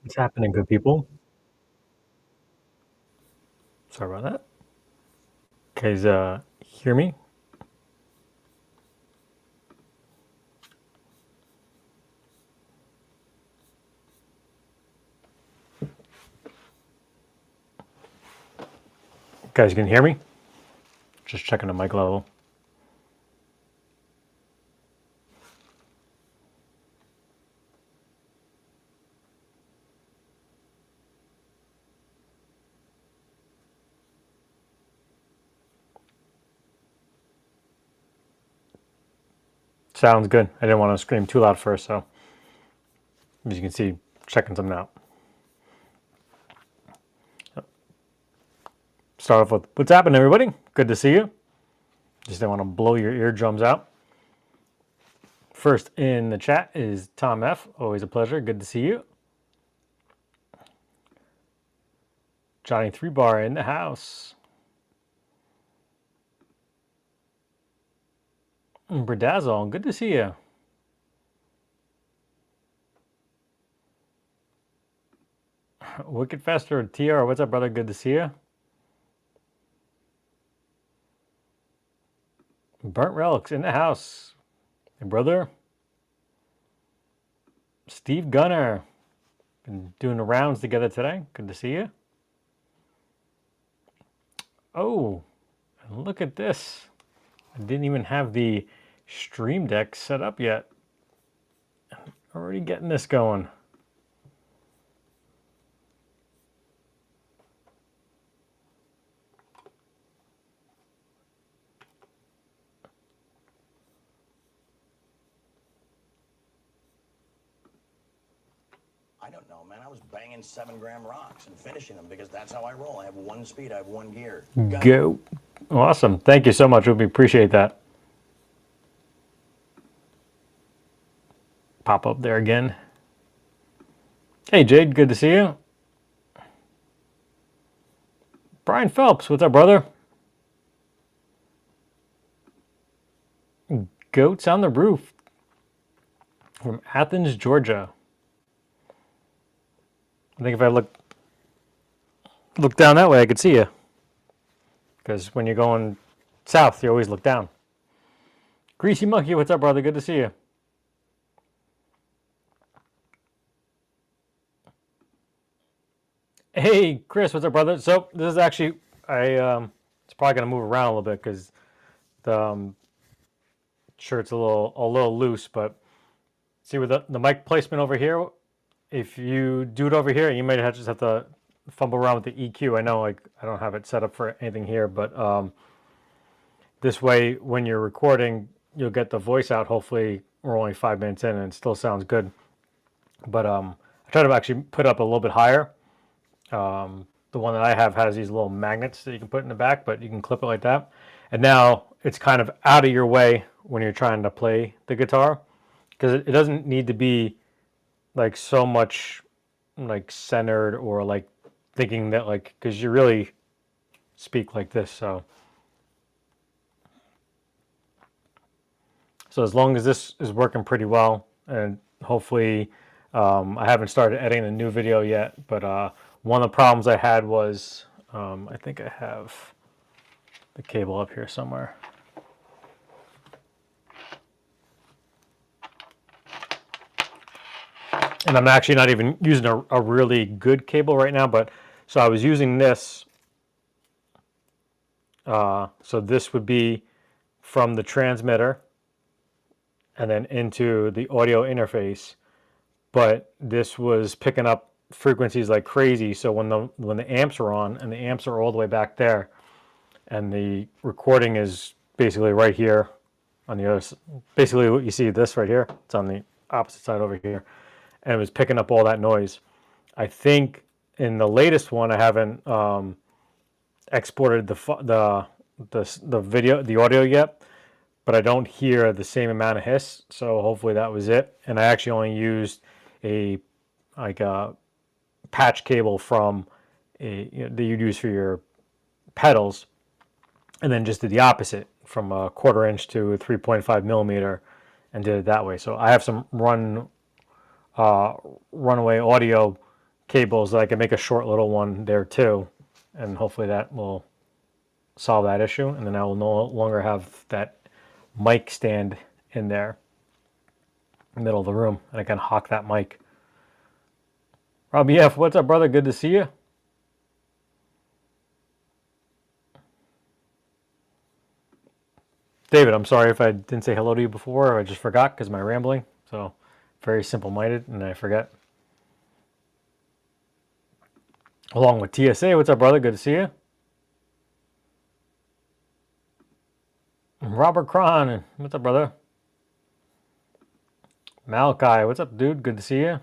What's happening, good people? Sorry about that. Guys, hear me? Guys, you can hear me? Just checking the mic level. Sounds good. I didn't want to scream too loud first, so as you can see, checking something out. Start off with what's happening, everybody? Good to see you. Just didn't want to blow your eardrums out. First in the chat is Tom F. Always a pleasure. Good to see you. Johnny 3 Bar in the house. Berdazzle, good to see you. Wicked Fester TR, what's up, brother? Good to see you. Burnt Relics in the house. Hey, brother. Steve Gunner. Been doing the rounds together today. Good to see you. Oh, look at this. I didn't even have the Stream Deck set up yet. Already getting this going. I don't know, man. I was banging 7-gram rocks and finishing them because that's how I roll. I have one speed. I have one gear. Go. Awesome. Thank you so much. We appreciate that. Pop up there again. Hey, Jade. Good to see you. Brian Phelps. What's up, brother? Goats on the Roof from Athens, Georgia. I think if I look down that way, I could see you. Because when you're going south, you always look down. Greasy Monkey, what's up, brother? Good to see you. Hey, Chris, what's up, brother? So this is actually, it's probably gonna move around a little bit because the shirt's a little loose. But see with the mic placement over here, if you do it over here, you might just have to fumble around with the EQ. I know, like, I don't have it set up for anything here, but this way, when you're recording, you'll get the voice out. Hopefully, we're only 5 minutes in, and it still sounds good. But I try to actually put it up a little bit higher. The one that I have has these little magnets that you can put in the back, but you can clip it like that. And now it's kind of out of your way when you're trying to play the guitar, because it doesn't need to be like so much like centered or like thinking that, like, because you really speak like this. So as long as this is working pretty well, and hopefully I haven't started editing a new video yet, but one of the problems I had was I think I have the cable up here somewhere. And I'm actually not even using a really good cable right now, but so I was using this. So this would be from the transmitter and then into the audio interface, but this was picking up frequencies like crazy. So when the amps are on, and the amps are all the way back there, and the recording is basically right here on the other, basically what you see this right here, it's on the opposite side over here, and it was picking up all that noise. I think in the latest one, I haven't exported the video, the audio yet, but I don't hear the same amount of hiss. So hopefully that was it. And I actually only used a patch cable from that you'd use for your pedals, and then just did the opposite from a 1/4 inch to a 3.5 millimeter, and did it that way. So I have some runaway audio cables that I can make a short little one there too, and hopefully that will solve that issue. And then I will no longer have that mic stand in there, in the middle of the room, and I can hawk that mic. Robbie F, what's up, brother? Good to see you. David, I'm sorry if I didn't say hello to you before, or I just forgot because of my rambling. So, very simple-minded, and I forget. Along with TSA, what's up, brother? Good to see you. Robert Cron, what's up, brother? Malachi, what's up, dude? Good to see you.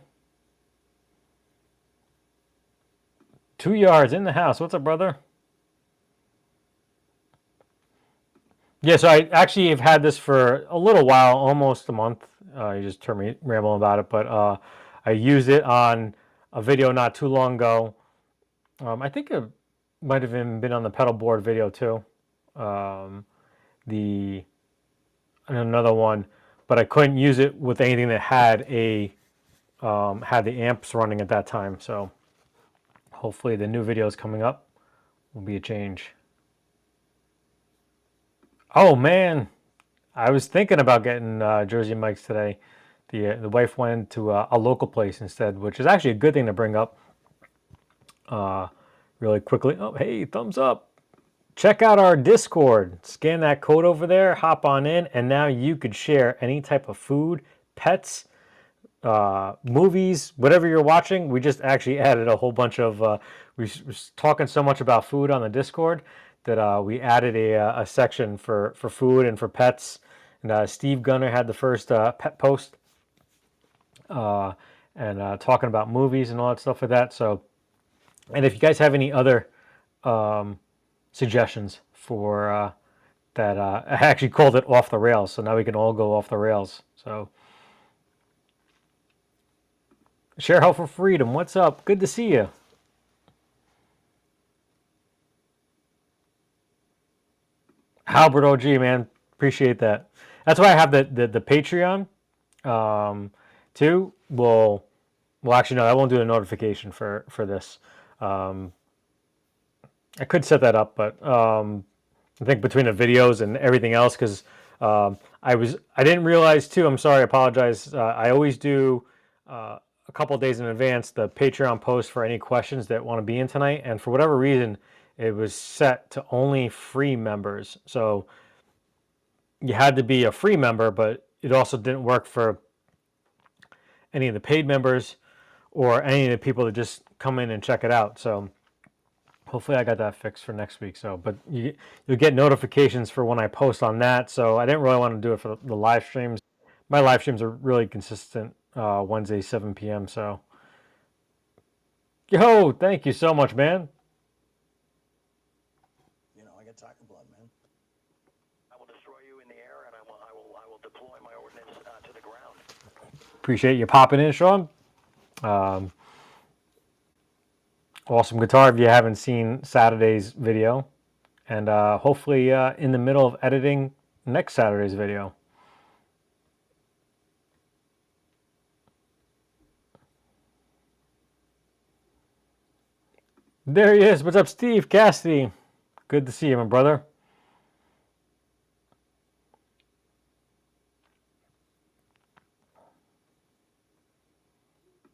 2 yards in the house. What's up, brother? Yeah, so I actually have had this for a little while, almost a month. You just heard me rambling about it, but I used it on a video not too long ago. I think it might have even been on the pedal board video too. The and another one, but I couldn't use it with anything that had had the amps running at that time. So hopefully the new videos coming up will be a change. Oh man, I was thinking about getting Jersey mics today. The wife went to a local place instead, which is actually a good thing to bring up really quickly. Oh, hey, thumbs up. Check out our Discord. Scan that code over there, hop on in, and now you could share any type of food, pets, movies, whatever you're watching. We just actually added a whole bunch of, we was talking so much about food on the Discord that we added a section for food and for pets. And Steve Gunner had the first pet post and talking about movies and all that stuff like that. So, and if you guys have any other suggestions for that, I actually called it off the rails. So now we can all go off the rails. So, Share Health for Freedom, what's up? Good to see you. Halbert OG, man, appreciate that. That's why I have the Patreon too. Well, actually, no, I won't do a notification for this. I could set that up, but I think between the videos and everything else, because I didn't realize too. I'm sorry, I apologize. I always do a couple of days in advance the Patreon post for any questions that want to be in tonight, and for whatever reason, it was set to only free members. So you had to be a free member, but it also didn't work for any of the paid members or any of the people that just come in and check it out. So hopefully I got that fixed for next week. So, but you'll get notifications for when I post on that. So I didn't really want to do it for the live streams. My live streams are really consistent, Wednesday, 7 p.m. So, yo, thank you so much, man. You know, I get tiger blood, man. I will destroy you in the air, and I will deploy my ordnance to the ground. Appreciate you popping in, Sean. Awesome guitar if you haven't seen Saturday's video. And hopefully in the middle of editing next Saturday's video. There he is. What's up, Steve Cassidy? Good to see you, my brother.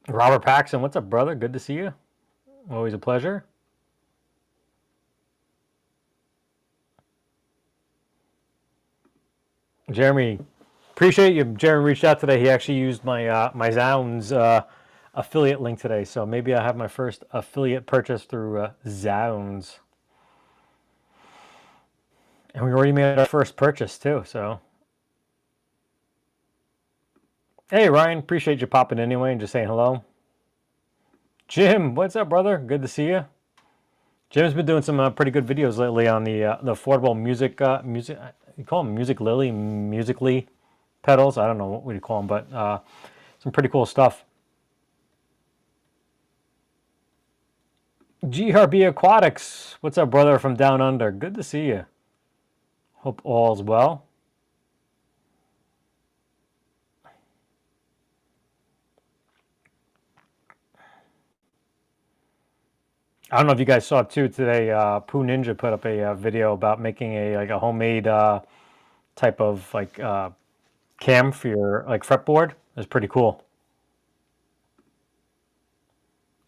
Robert Paxson, what's up, brother? Good to see you. Always a pleasure. Jeremy, appreciate you. Jeremy reached out today. He actually used my my Zounds affiliate link today, so maybe I have my first affiliate purchase through Zounds. And we already made our first purchase too. So, hey Ryan, appreciate you popping in anyway and just saying hello. Jim, what's up, brother? Good to see you. Jim's been doing some pretty good videos lately on the affordable music. You call them musically pedals. I don't know what you call them, but some pretty cool stuff. GRB Aquatics, what's up, brother from down under? Good to see you. Hope all's well. I don't know if you guys saw it too today. Pooh Ninja put up a video about making a homemade type of cam for your fretboard. It's pretty cool.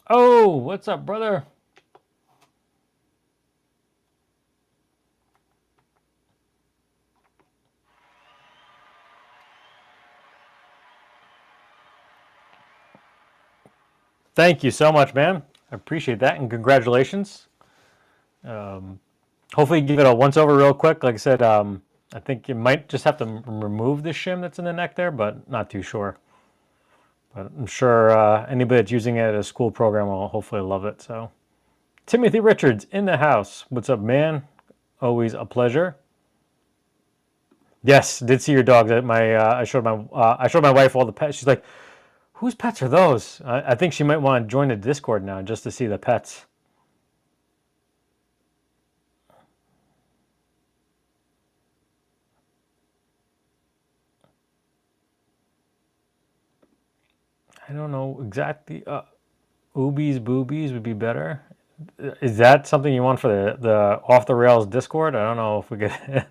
Oh, what's up, brother? Thank you so much, man. I appreciate that, and congratulations. Hopefully, give it a once over real quick. Like I said, I think you might just have to remove the shim that's in the neck there, but not too sure. But I'm sure anybody that's using it at a school program will hopefully love it. So, Timothy Richards in the house. What's up, man? Always a pleasure. Yes, did see your dogs. I showed my wife all the pets. She's like, "Whose pets are those?" I think she might want to join the Discord now just to see the pets. I don't know exactly. Oobies boobies would be better. Is that something you want for the off the rails Discord? I don't know if we could.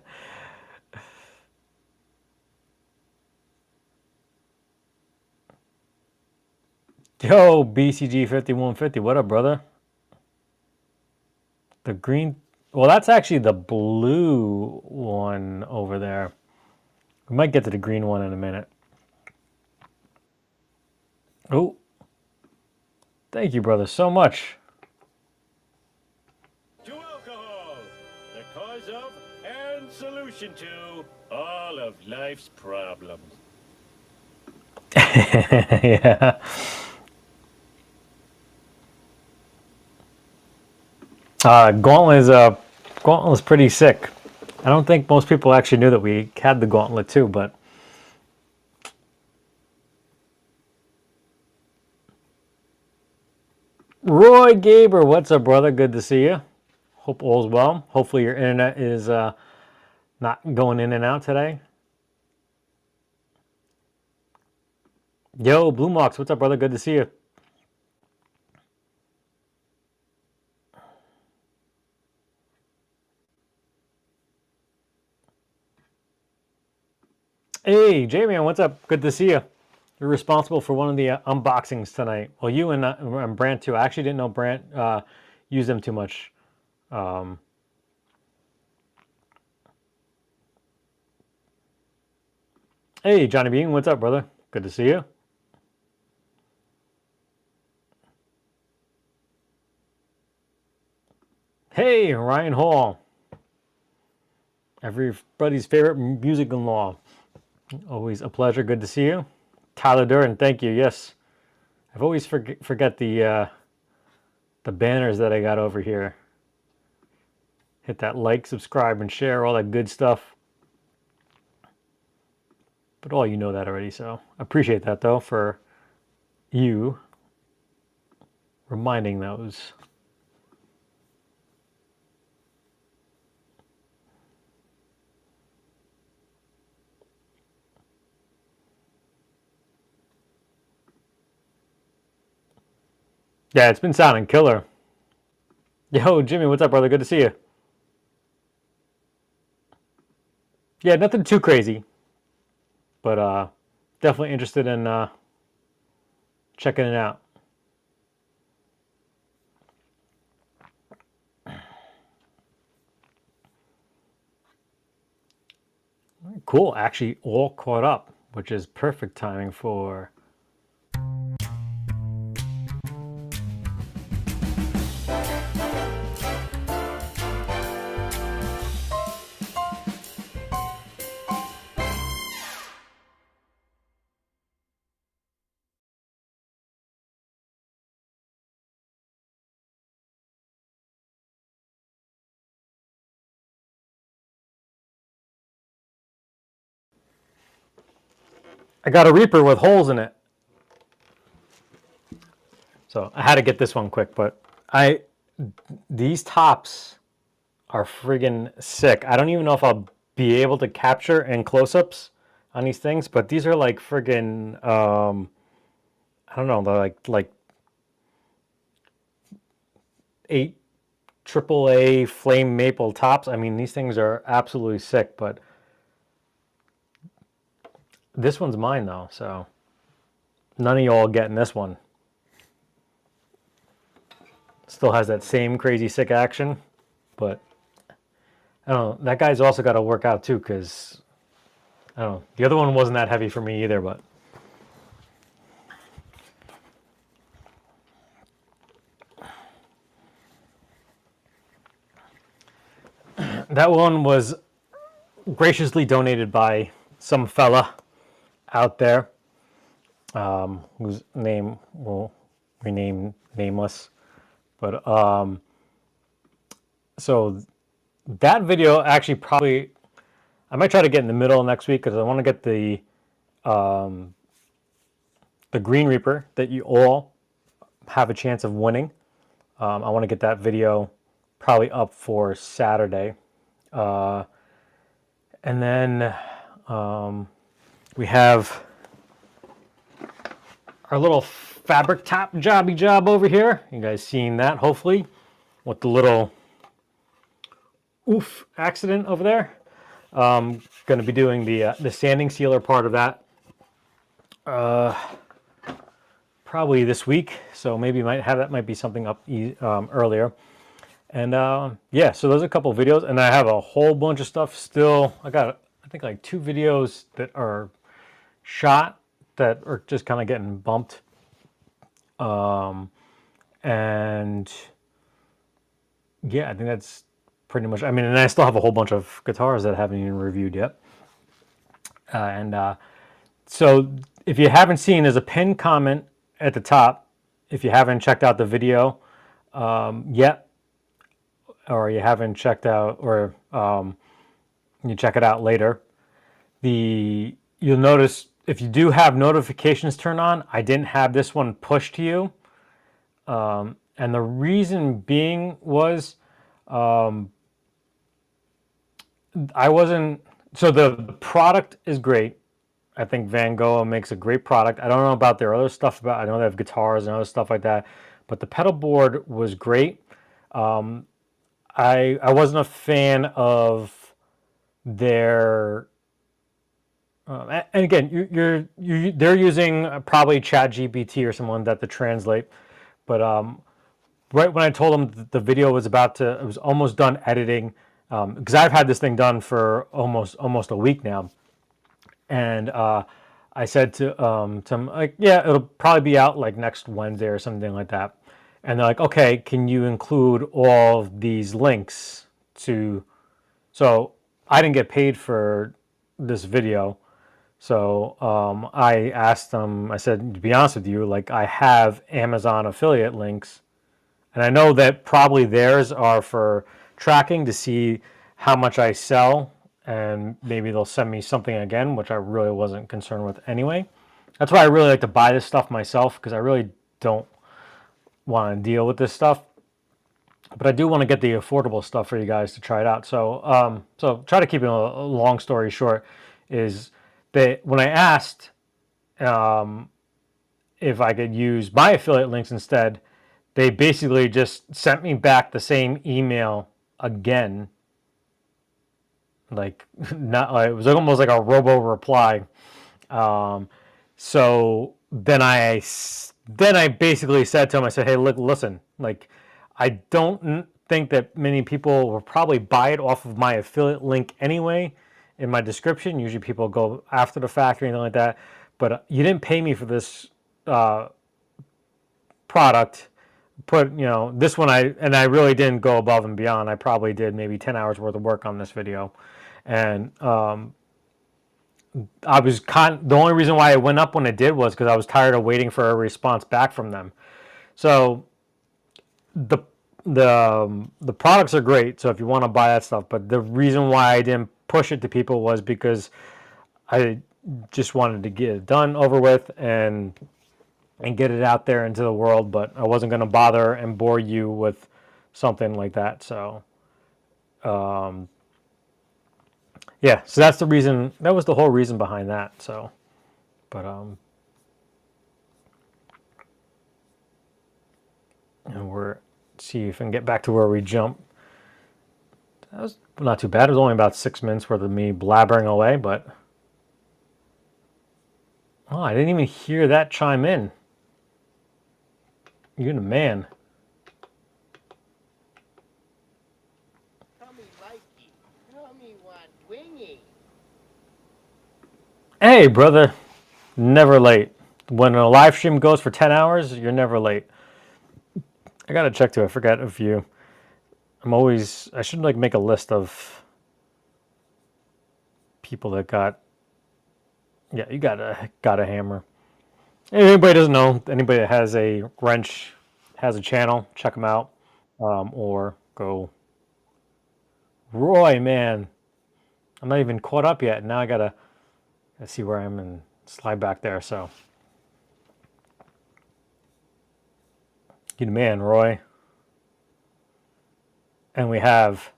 Yo, BCG 5150. What up, brother? The green. Well, that's actually the blue one over there. We might get to the green one in a minute. Oh, thank you, brother, so much. To alcohol, the cause of and solution to all of life's problems. Yeah. Gauntlet is pretty sick. I don't think most people actually knew that we had the gauntlet too, but Roy Gaber, what's up, brother? Good to see you. Hope all's well. Hopefully your internet is not going in and out today. Yo, Blue Mox, what's up, brother? Good to see you. Hey, J-Man, what's up? Good to see you. You're responsible for one of the unboxings tonight. Well, you and Brant too. I actually didn't know Brant used them too much. Hey, Johnny Bean, what's up, brother? Good to see you. Hey, Ryan Hall. Everybody's favorite music in law. Always a pleasure. Good to see you. Tyler Duran, thank you. Yes. I've always forget the banners that I got over here. Hit that like, subscribe, and share, all that good stuff. But all you know that already, so I appreciate that though for you reminding those. Yeah, it's been sounding killer. Yo, Jimmy, what's up, brother? Good to see you. Yeah, nothing too crazy, but definitely interested in checking it out. Cool, actually all caught up, which is perfect timing for. I got a Reaper with holes in it. So I had to get this one quick, but these tops are friggin' sick. I don't even know if I'll be able to capture in close-ups on these things, but these are like friggin' I don't know, they're like 8 AAA flame maple tops. I mean, these things are absolutely sick, but this one's mine though, so none of y'all getting this one. Still has that same crazy sick action, but I don't know. That guy's also got to work out too, because I don't know. The other one wasn't that heavy for me either, but that one was graciously donated by some fella out there, whose name will remain nameless. But so that video actually probably, I might try to get in the middle next week, because I want to get the Green Reaper that you all have a chance of winning. I want to get that video probably up for Saturday. And then we have our little fabric top jobby job over here. You guys seen that, hopefully, with the little oof accident over there. Going to be doing the sanding sealer part of that probably this week, so maybe might be something up earlier. And yeah, so there's a couple of videos, and I have a whole bunch of stuff still. I got, I think, like 2 videos that are shot that are just kind of getting bumped. And yeah, I think that's pretty much, I mean, and I still have a whole bunch of guitars that I haven't even reviewed yet. So if you haven't seen, there's a pinned comment at the top. If you haven't checked out the video yet, or you haven't checked out, or you check it out later, you'll notice if you do have notifications turned on, I didn't have this one pushed to you. And the reason being was I wasn't, so the product is great. I think Van Gogh makes a great product. I don't know about their other stuff. I know they have guitars and other stuff like that, but the pedal board was great. I wasn't a fan of their, and again, they're using probably ChatGPT or someone that to translate, but right when I told them the video was it was almost done editing, because I've had this thing done for almost a week now. And I said to them, like, yeah, it'll probably be out like next Wednesday or something like that. And they're like, okay, can you include all of these links to, so I didn't get paid for this video. So I asked them, I said, to be honest with you, like, I have Amazon affiliate links, and I know that probably theirs are for tracking to see how much I sell, and maybe they'll send me something again, which I really wasn't concerned with anyway. That's why I really like to buy this stuff myself, because I really don't want to deal with this stuff. But I do want to get the affordable stuff for you guys to try it out. So so try to keep it a long story short, is that when I asked if I could use my affiliate links instead, they basically just sent me back the same email again. Like, not like, it was almost like a robo reply. So then I basically said to him, I said, hey, look, listen, like, I don't think that many people will probably buy it off of my affiliate link anyway in my description. Usually people go after the fact or anything like that. But you didn't pay me for this product. This one, I really didn't go above and beyond. I probably did maybe 10 hours worth of work on this video. And the only reason why it went up when it did was because I was tired of waiting for a response back from them. So the products are great, so if you want to buy that stuff, but the reason why I didn't push it to people was because I just wanted to get it done, over with, and get it out there into the world, but I wasn't going to bother and bore you with something like that. So yeah, so that's the reason, that was the whole reason behind that. So, but and let's see if I can get back to where we jumped. That was not too bad. It was only about 6 minutes worth of me blabbering away, but oh, I didn't even hear that chime in. You're the man. Tommy likey, Tommy want wingy. Hey, brother, never late. When a live stream goes for 10 hours, you're never late. I gotta check too. I forgot if you. I should like make a list of people that got. Yeah, you got a hammer. Anybody doesn't know, anybody that has a wrench, has a channel, check them out, or go. Roy, man, I'm not even caught up yet. Now I gotta see where I am and slide back there. So, you the man, Roy. And we have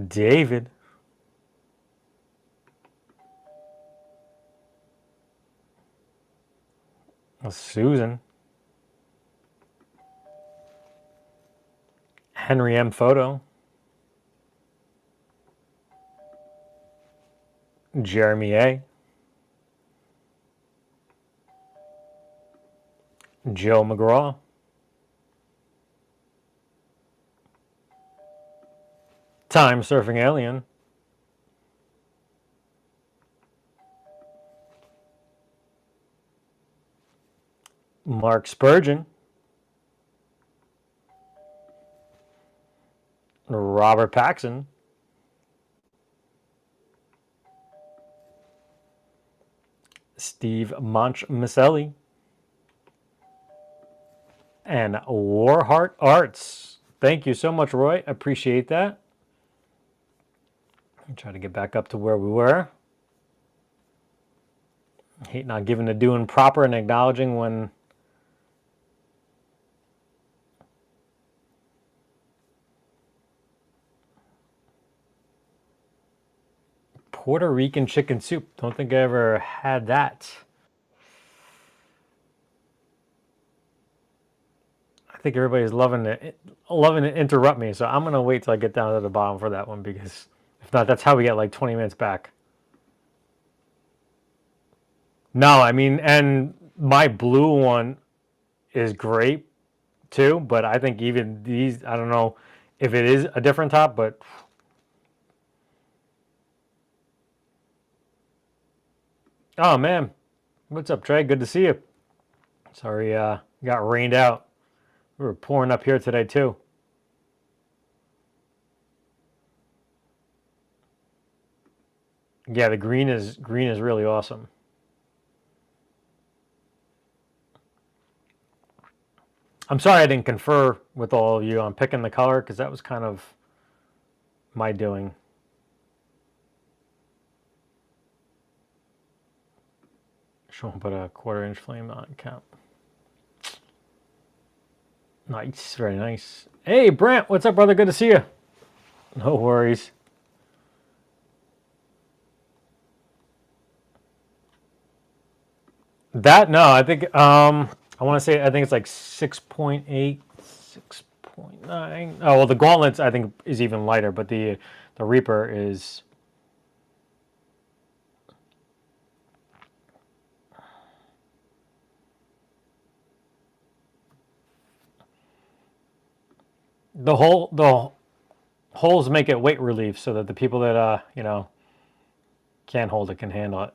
David. Susan. Henry M. Photo. Jeremy A. Joe McGraw. Time Surfing Alien. Mark Spurgeon. Robert Paxson. Steve Monchmicelli. And Warheart Arts. Thank you so much, Roy. Appreciate that. Try to get back up to where we were. I hate not giving the doing proper and acknowledging when Puerto Rican chicken soup. Don't think I ever had that. I think everybody's loving to interrupt me, so I'm gonna wait till I get down to the bottom for that one, because if not, that's how we get like 20 minutes back. No, I mean, and my blue one is great too, but I think even these, I don't know if it is a different top, but oh man, what's up, Trey? Good to see you. Sorry, got rained out. We were pouring up here today too. Yeah, the green is really awesome. I'm sorry I didn't confer with all of you on picking the color, because that was kind of my doing. Sure, put a 1/4-inch flame on cap. Nice, very nice. Hey, Brant, what's up, brother? Good to see you. No worries. That, no, I think, I want to say, I think it's like 6.8, 6.9. Oh, well, the gauntlets, I think, is even lighter, but the Reaper is... The holes make it weight relief so that the people that, can't hold it can handle it.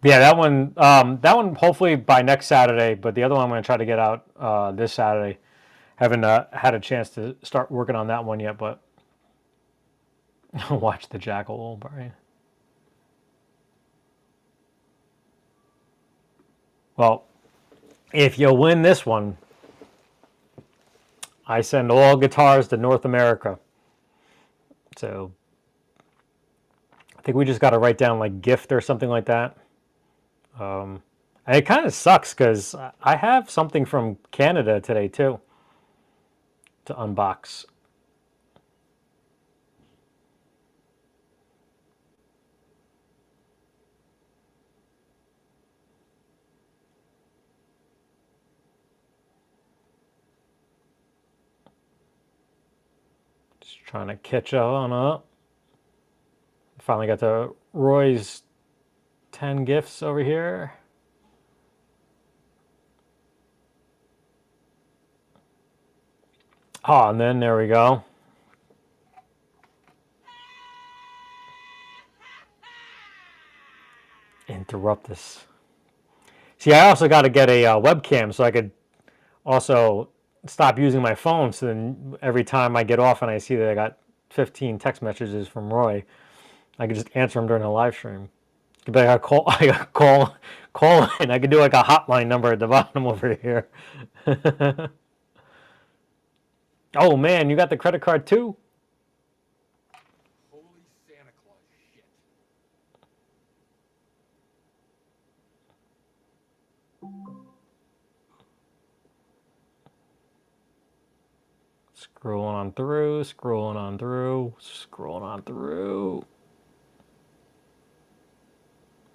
Yeah, that one hopefully by next Saturday, but the other one I'm going to try to get out this Saturday. Haven't had a chance to start working on that one yet, but watch the Jackal, Brian. Well, if you win this one, I send all guitars to North America. So I think we just got to write down like gift or something like that. And it kind of sucks because I have something from Canada today too to unbox. Just trying to catch on up. Finally got to Roy's 10 gifts over here. Oh, and then there we go. Interrupt this. See, I also got to get a webcam so I could also stop using my phone. So then every time I get off and I see that I got 15 text messages from Roy, I could just answer them during a live stream. Could be like I got call in. I could do like a hotline number at the bottom over here. Oh man, you got the credit card too? Holy Santa Claus shit. Scrolling on through, scrolling on through, scrolling on through.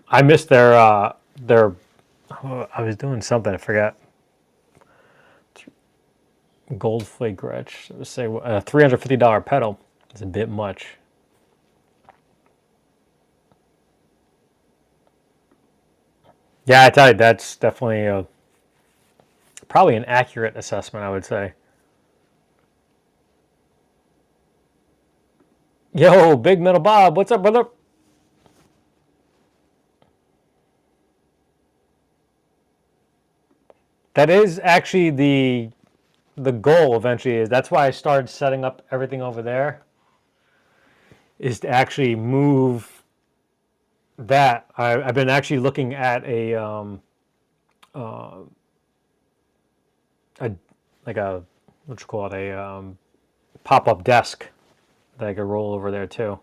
I missed their I was doing something, I forgot. Gold flake gretch. Say a $350 pedal. It's a bit much. Yeah, I tell you, that's definitely probably an accurate assessment, I would say. Yo, Big Metal Bob, what's up, brother? That is actually the goal eventually. Is that's why I started setting up everything over there. Is to actually move that. I've been actually looking at a like a what you call it, a pop-up desk that I could roll over there too.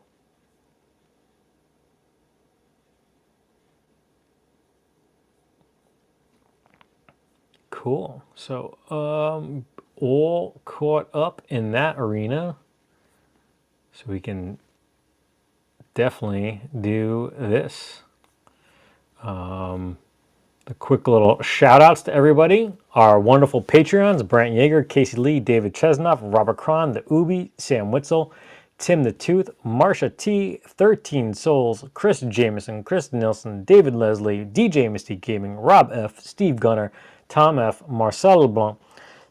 Cool. So all caught up in that arena. So we can definitely do this. The quick little shout outs to everybody. Our wonderful Patreons, Brant Yeager, Casey Lee, David Chesnoff, Robert Cron, The Ubi, Sam Witzel, Tim the Tooth, Marsha T, 13 Souls, Chris Jameson, Chris Nilsson, David Leslie, DJ Mystique Gaming, Rob F, Steve Gunner, Tom F, Marcel LeBlanc,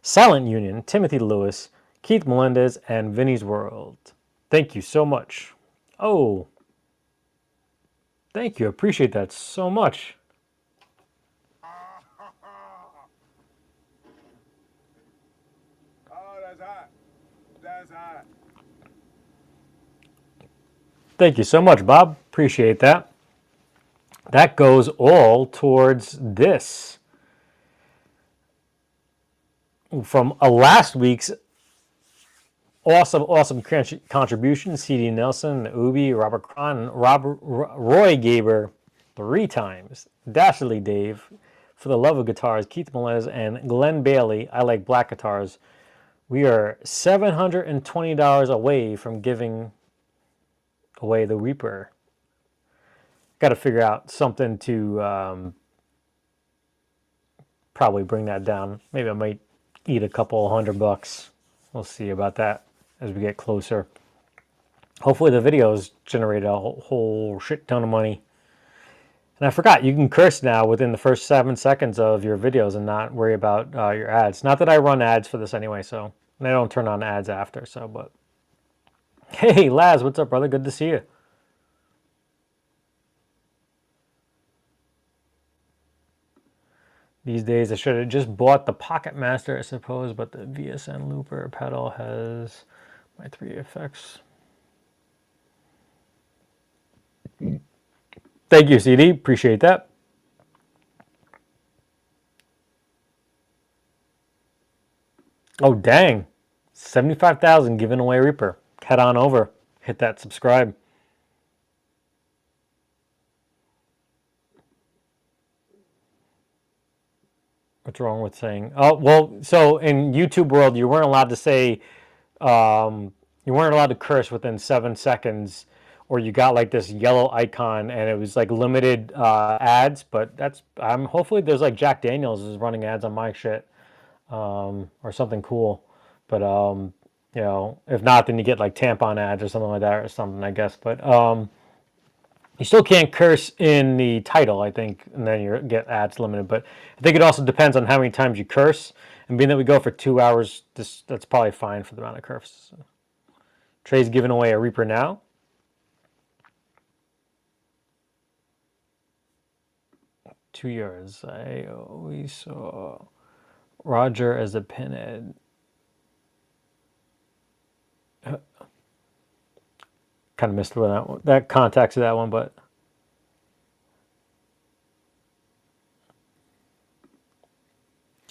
Silent Union, Timothy Lewis, Keith Melendez, and Vinny's World. Thank you so much. Oh, thank you. Appreciate that so much. Oh, that's hot. That's hot. Thank you so much, Bob. Appreciate that. That goes all towards this. From last week's awesome contribution, CD Nelson, Ubi, Robert Cron, Roy Gaber 3 times, Dashley Dave, For the Love of Guitars, Keith Melez, and Glenn Bailey, I Like Black Guitars. We are $720 away from giving away the Reaper. Got to figure out something to probably bring that down. Maybe I might eat a couple $100. We'll see about that as we get closer. Hopefully the videos generate a whole shit ton of money. And I forgot, you can curse now within the first 7 seconds of your videos and not worry about your ads. Not that I run ads for this anyway, so and I don't turn on ads after. So, but hey, Laz, what's up, brother? Good to see you. These days, I should have just bought the Pocket Master, I suppose, but the VSN Looper pedal has my 3 effects. Thank you, CD. Appreciate that. Oh, dang. 75,000 giving away Reaper. Head on over. Hit that subscribe. What's wrong with saying? Oh, well, so in YouTube world, you weren't allowed to say, you weren't allowed to curse within 7 seconds, or you got like this yellow icon and it was like limited ads. But that's, hopefully there's like Jack Daniels is running ads on my shit, or something cool. But You know, if not, then you get like tampon ads or something like that or something, I guess. But you still can't curse in the title, I think, and then you get ads limited. But I think it also depends on how many times you curse. And being that we go for 2 hours, that's probably fine for the amount of curses. Trey's giving away a Reaper now. €2. I always saw Roger as a pinhead. Kind of missed that context of that one, but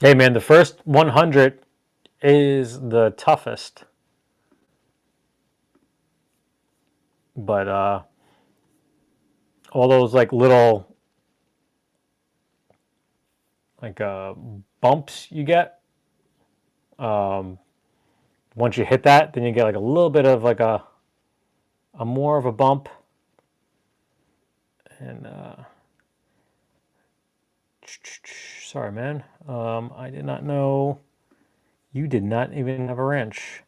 hey, man, the first 100 is the toughest. But all those like little like bumps you get, once you hit that, then you get like a little bit of like a more of a bump. And sorry, man. I did not know you did not even have a wrench.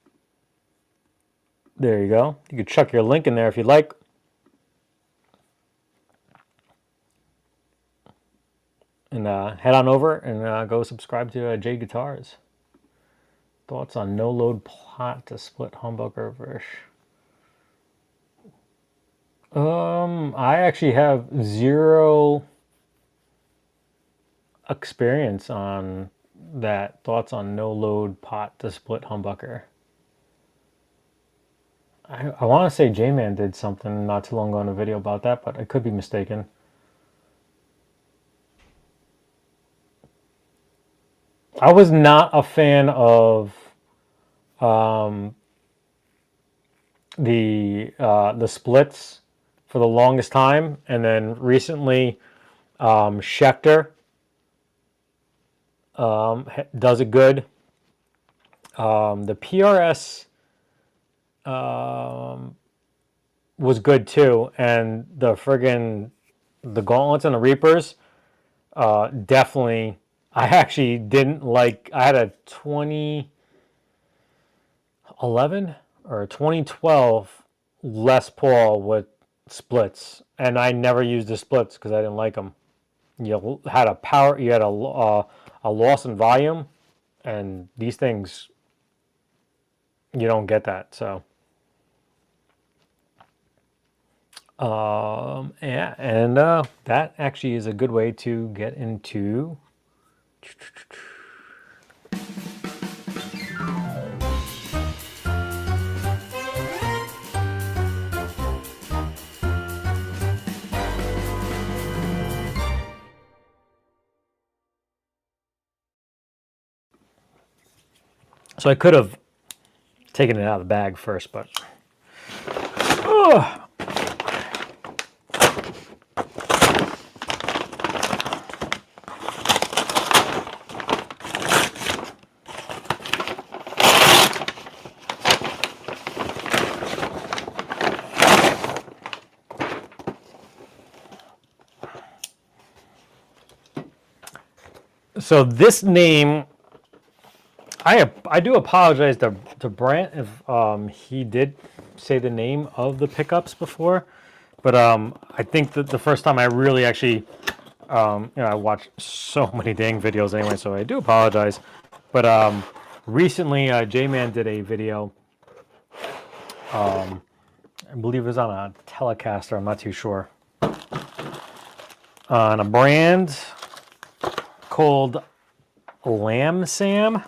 There you go. You could chuck your link in there if you'd like. And head on over and go subscribe to J Guitars. Thoughts on no load plot to split humbucker verse? I actually have zero experience on that. Thoughts on no load pot to split humbucker. I want to say J-Man did something not too long ago in a video about that, but I could be mistaken. I was not a fan of the splits for the longest time, and then recently Schecter does it good. The PRS was good too, and the gauntlets and the Reapers definitely. I actually didn't like. I had a 2011 or 2012 Les Paul with splits, and I never used the splits because I didn't like them. You had a loss in volume, and these things, you don't get that. So, yeah, and that actually is a good way to get into. So I could have taken it out of the bag first, but so this name, I do apologize to Brant if he did say the name of the pickups before, but I think that the first time I really actually I watched so many dang videos anyway, so I do apologize. But recently, J-Man did a video. I believe it was on a Telecaster. I'm not too sure. On a brand called Lamb Sam.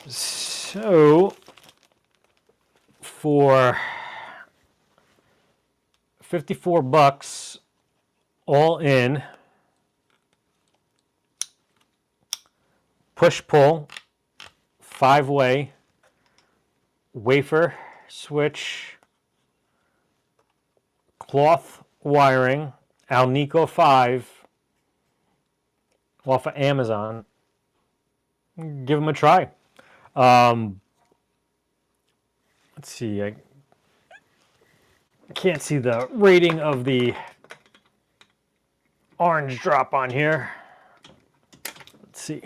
So for $54 all in, push pull, 5-way, wafer switch, cloth wiring, Alnico 5 off of Amazon. Give them a try. Let's see. I can't see the rating of the orange drop on here. Let's see.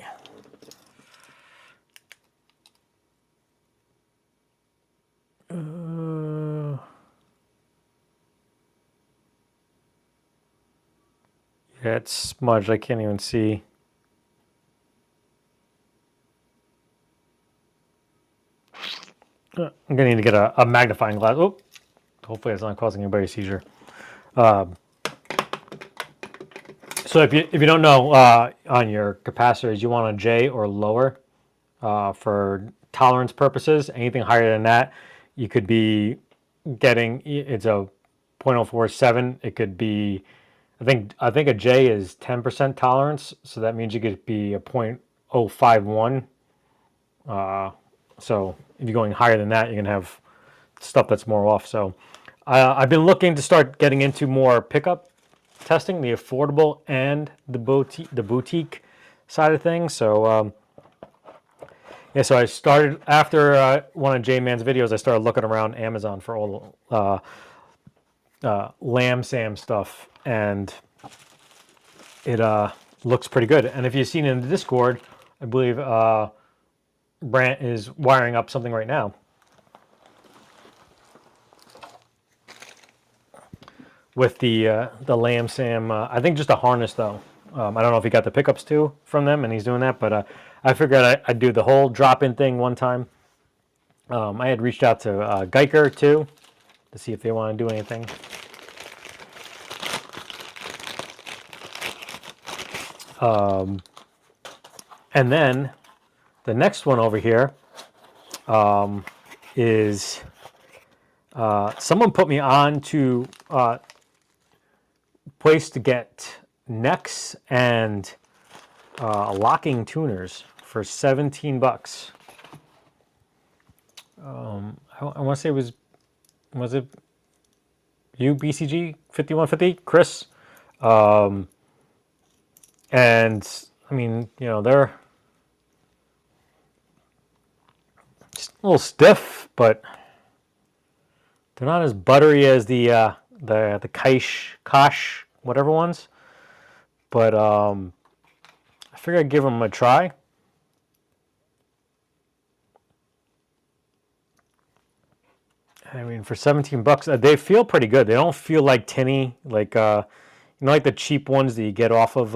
Yeah, it's smudged. I can't even see. I'm gonna need to get a magnifying glass. Oh, hopefully it's not causing anybody a seizure. So if you don't know, on your capacitors, you want a J or lower for tolerance purposes. Anything higher than that, you could be getting. It's a 0.047. It could be. I think a J is 10% tolerance, so that means you could be a 0.051. So if you're going higher than that, you're gonna have stuff that's more off. So I've been looking to start getting into more pickup testing, the affordable and the boutique side of things. So yeah, so I started after one of J Man's videos. I started looking around Amazon for all the Lamb Sam stuff, and it looks pretty good. And if you've seen in the Discord, I believe Brant is wiring up something right now with the Lamb Sam. I think just a harness though. I don't know if he got the pickups too from them, and he's doing that. But I figured I'd do the whole drop-in thing one time. I had reached out to Geiker too to see if they want to do anything. And then the next one over here is someone put me on to place to get necks and locking tuners for $17. I want to say was it you BCG 5150 Chris, and I mean, you know, they're just a little stiff, but they're not as buttery as the Kosh whatever ones. But I figured I'd give them a try. I mean, for $17, they feel pretty good. They don't feel like tinny, like like the cheap ones that you get off of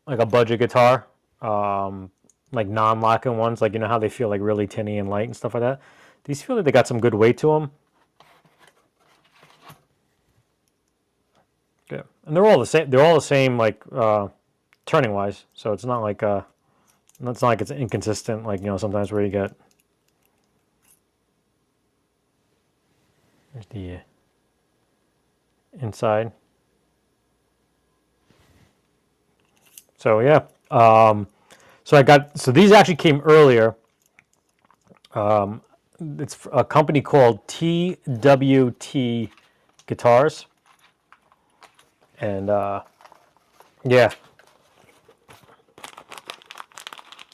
like a budget guitar, like non-locking ones. Like, you know how they feel like really tinny and light and stuff like that. These feel like they got some good weight to them. Yeah, and they're all the same. They're all the same, like turning wise. So it's not like it's inconsistent. Like, you know, sometimes where you get. There's the inside. So yeah, so these actually came earlier. It's a company called TWT Guitars, and yeah,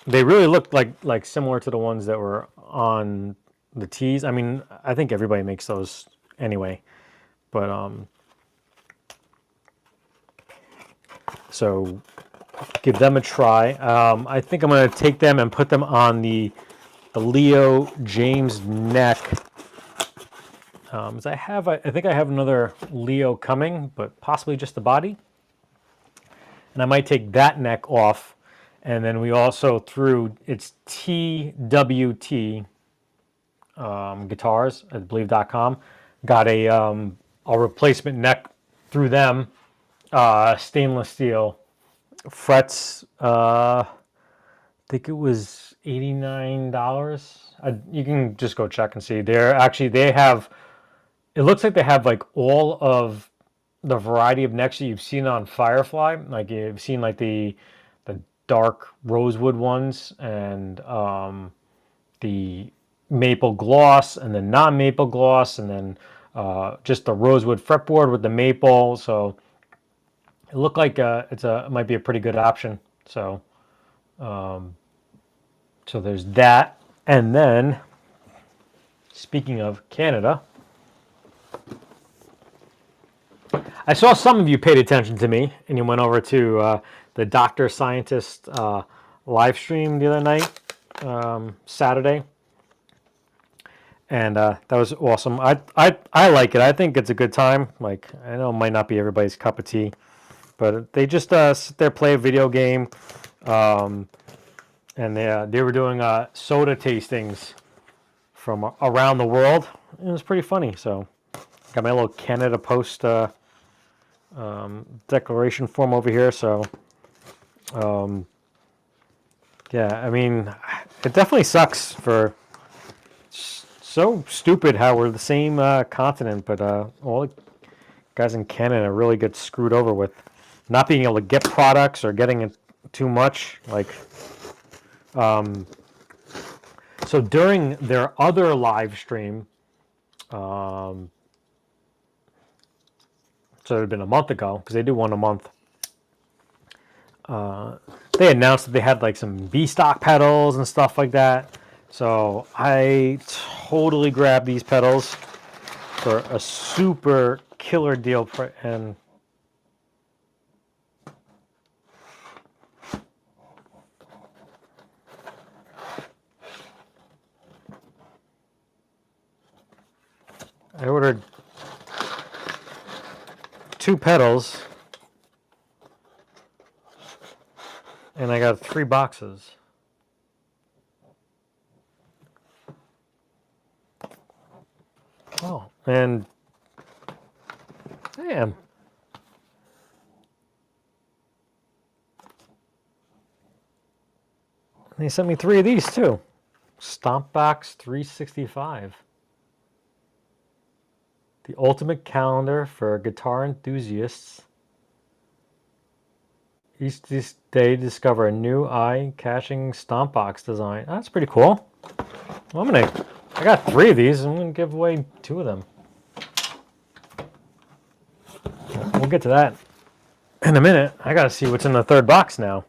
they really look like similar to the ones that were on the T's. I mean, I think everybody makes those anyway, but so give them a try. I think I'm going to take them and put them on the Leo James neck. I think I have another Leo coming, but possibly just the body. And I might take that neck off. And then we also threw, it's TWT guitars, I believe.com. Got a replacement neck through them, stainless steel frets. I think it was $89. You can just go check and see. They have. It looks like they have like all of the variety of necks that you've seen on Firefly. Like you've seen like the dark rosewood ones and the maple gloss and the non-maple gloss, and then just the rosewood fretboard with the maple. So it looked like it might be a pretty good option. So so there's that. And then speaking of Canada, I saw some of you paid attention to me and you went over to the Dr. Scientist live stream the other night, Saturday. And that was awesome. I like it. I think it's a good time. Like, I know it might not be everybody's cup of tea, But they just sit there, play a video game, and they were doing soda tastings from around the world. It was pretty funny. So got my little Canada Post declaration form over here. So yeah, I mean, it definitely sucks for so stupid how we're the same continent, but all the guys in Canada really get screwed over with not being able to get products or getting it too much. Like, so during their other live stream, so it had been a month ago because they do one a month. They announced that they had like some B stock pedals and stuff like that. So I totally grabbed these pedals for a super killer deal, and I ordered 2 pedals, and I got 3 boxes. Oh, and damn. They sent me 3 of these too. Stompbox 365. The ultimate calendar for guitar enthusiasts. Each day discover a new eye-catching Stompbox design. That's pretty cool. Well, I got 3 of these. I'm gonna give away 2 of them. We'll get to that in a minute. I gotta see what's in the 3rd box now.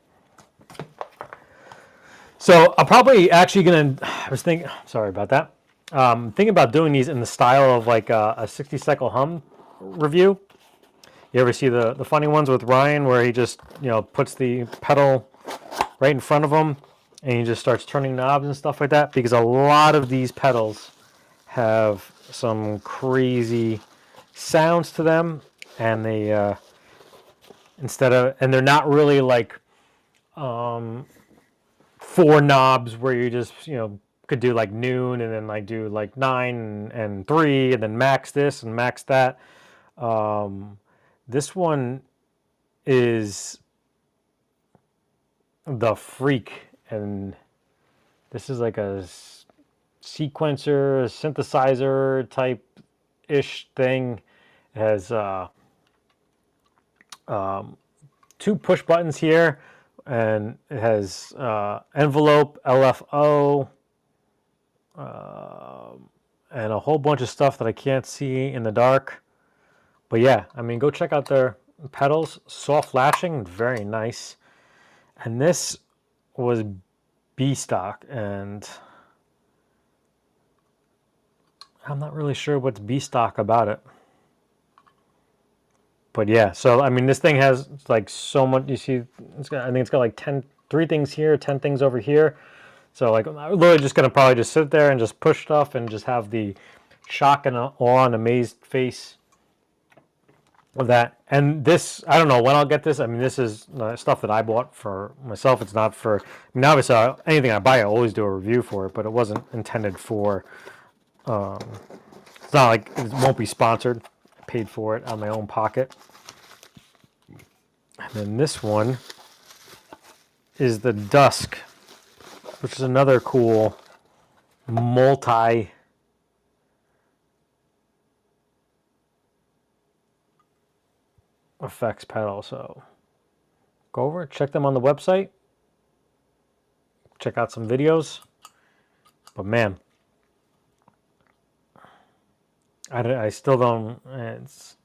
So I'm probably actually gonna. I was thinking. Sorry about that. Thinking about doing these in the style of like a 60-cycle hum review. You ever see the funny ones with Ryan where he just puts the pedal right in front of him and he just starts turning knobs and stuff like that? Because a lot of these pedals have some crazy sounds to them, and they and they're not really like 4 knobs where you just could do like noon and then like do like 9 and 3 and then max this and max that. This one is the freak, and this is like a sequencer, synthesizer type ish thing. It has 2 push buttons here, and it has envelope, LFO, and a whole bunch of stuff that I can't see in the dark. But yeah, I mean, go check out their pedals. Soft lashing, very nice. And this was B stock, and I'm not really sure what's B stock about it. But yeah, so I mean, this thing has like so much. You see, I think it's got like 3 things here, 10 things over here. So like, I'm literally just gonna probably just sit there and just push stuff and just have the shock and awe and amazed face of that. And this, I don't know when I'll get this. I mean, this is stuff that I bought for myself. It's not for, I mean, obviously anything I buy, I always do a review for it, but it wasn't intended for, it's not like it won't be sponsored. I paid for it out of my own pocket. And then this one is the Dusk, which is another cool multi effects pedal. So go over, check them on the website, check out some videos. But man, I still don't. It's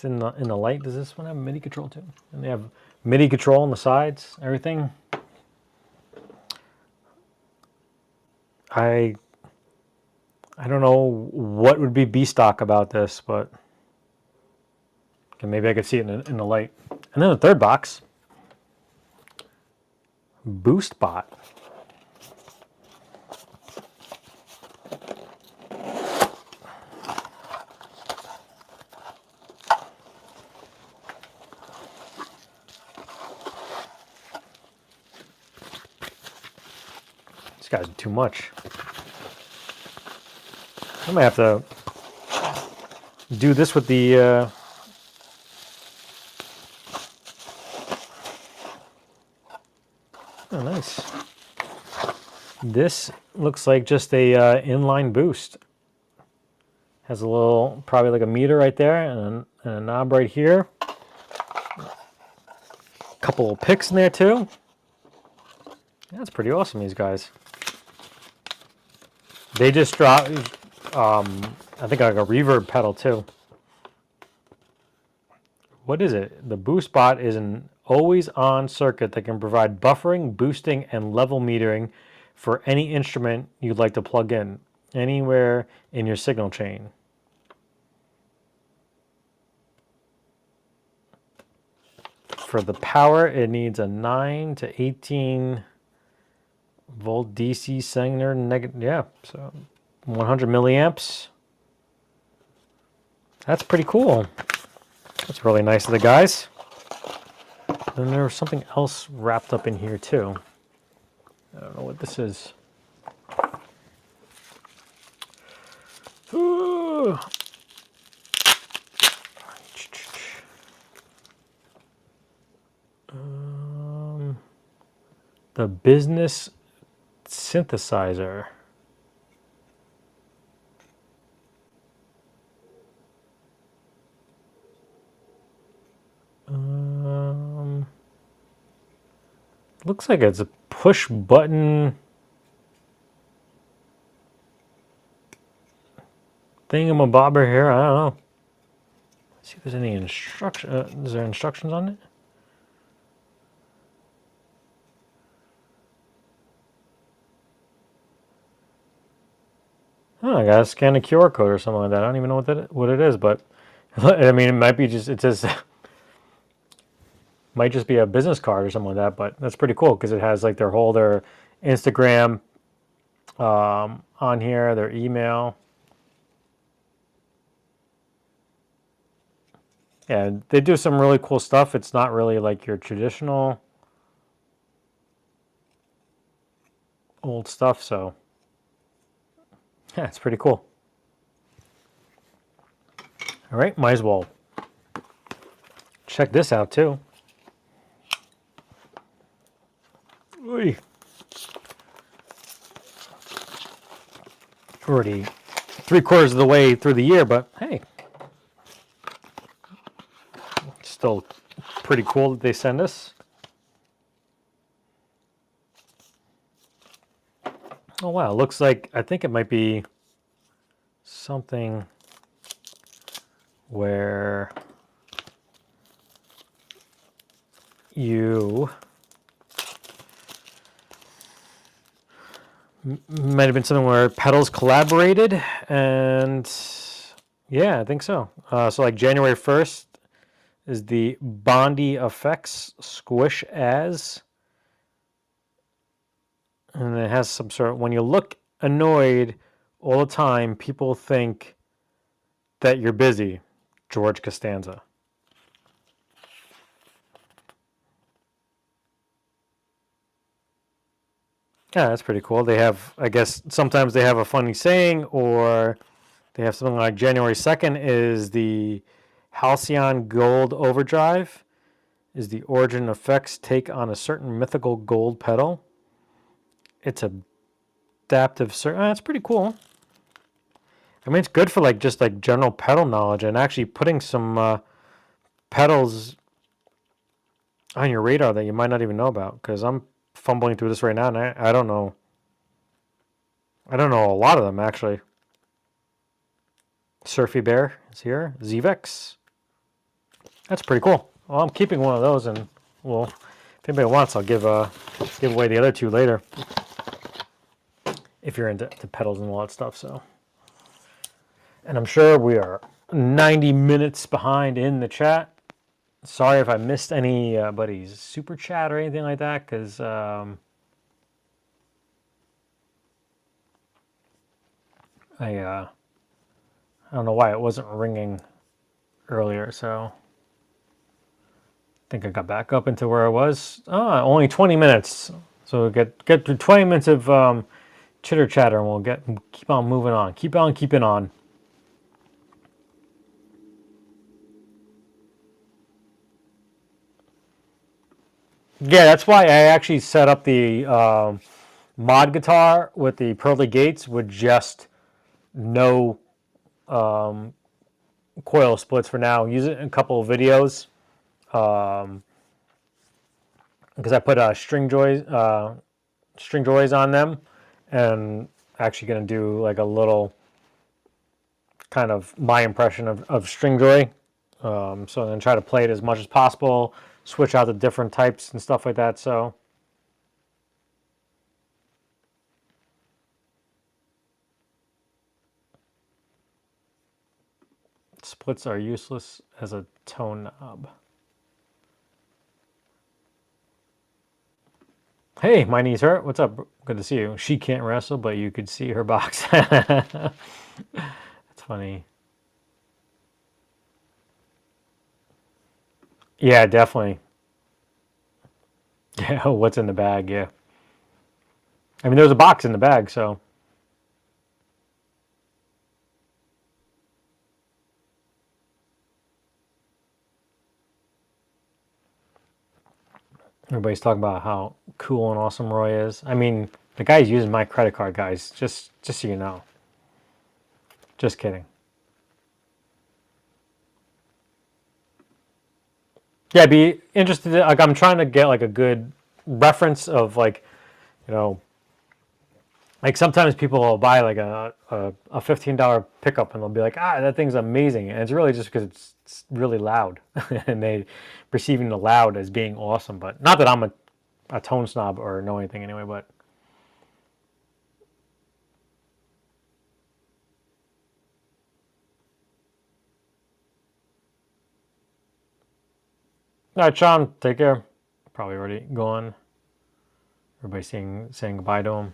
in the light. Does this one have MIDI control too? And they have MIDI control on the sides, everything. I don't know what would be B stock about this, but maybe I could see it in the light. And then the 3rd box, Boost Bot. These guys are too much. I might have to do this with the. Oh, nice. This looks like just a inline boost. Has a little, probably like a meter right there, and a knob right here. A couple of picks in there too. That's pretty awesome, these guys. They just dropped, I think like a reverb pedal too. What is it? The Boost Bot is an always-on circuit that can provide buffering, boosting, and level metering for any instrument you'd like to plug in, anywhere in your signal chain. For the power, it needs a 9 to 18 volt DC signature negative. Yeah, so 100 milliamps. That's pretty cool. That's really nice of the guys. Then there was something else wrapped up in here too. I don't know what this is. Ooh. The business synthesizer. Looks like it's a push button thingamabobber here. I don't know. Let's see if there's any instruction. Is there instructions on it? Oh, I gotta scan a QR code or something like that. I don't even know what it is, but I mean, it might be just it says might just be a business card or something like that. But that's pretty cool because it has like their Instagram on here, their email. Yeah, they do some really cool stuff. It's not really like your traditional old stuff, so yeah, it's pretty cool. All right, might as well check this out too. Oy. Already 3/4 of the way through the year, but hey, still pretty cool that they send us. Oh wow, looks like, I think it might be something where you might have been something where pedals collaborated, and yeah, I think so. So like January 1st is the Bondi Effects Squish As. And it has some sort of, when you look annoyed all the time, people think that you're busy. George Costanza. Yeah, that's pretty cool. They have, I guess, sometimes they have a funny saying, or they have something like January 2nd is the Halcyon Gold Overdrive, is the Origin Effects take on a certain mythical gold pedal. It's adaptive. That's pretty cool. I mean, it's good for like just like general pedal knowledge and actually putting some pedals on your radar that you might not even know about. Because I'm fumbling through this right now, and I don't know. I don't know a lot of them actually. Surfy Bear is here. Zvex. That's pretty cool. Well, I'm keeping one of those, and well, if anybody wants, I'll give away the other two later. If you're into pedals and all that stuff, so. And I'm sure we are 90 minutes behind in the chat. Sorry if I missed anybody's super chat or anything like that, because I don't know why it wasn't ringing earlier, so I think I got back up into where I was. Only 20 minutes. So we get through 20 minutes of chitter chatter, and we'll keep on moving on. Keep on keeping on. Yeah, that's why I actually set up the mod guitar with the pearly gates with just no coil splits for now. Use it in a couple of videos because I put string joys on them, and actually going to do like a little kind of my impression of string joy. So I'm going to try to play it as much as possible, switch out the different types and stuff like that. So splits are useless as a tone knob. Hey, my knees hurt. What's up? Good to see you. She can't wrestle, but you could see her box. That's funny. Yeah, definitely. Yeah, what's in the bag? Yeah. I mean, there's a box in the bag, so. Everybody's talking about how cool and awesome Roy is. I mean, the guy's using my credit card, guys. Just so you know. Just kidding. Yeah, I'd be interested. Like, I'm trying to get like a good reference of like, you know, like sometimes people will buy like a $15 pickup and they'll be like, that thing's amazing, and it's really just because it's really loud, and they perceiving the loud as being awesome. But not that I'm a tone snob or know anything anyway. But all right, Sean, take care. Probably already gone. Everybody saying goodbye to him.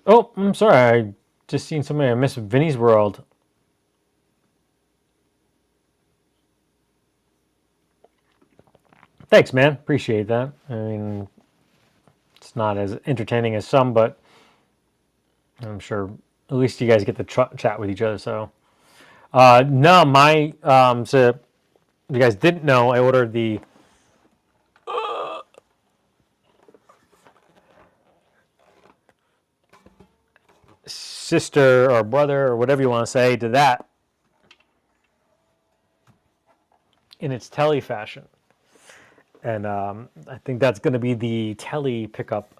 Oh, I'm sorry. I just seen somebody. I missed Vinny's World. Thanks, man. Appreciate that. I mean, it's not as entertaining as some, but I'm sure at least you guys get to chat with each other. So, no, so you guys didn't know, I ordered the sister or brother or whatever you want to say to that in its telly fashion. And I think that's going to be the telly pickup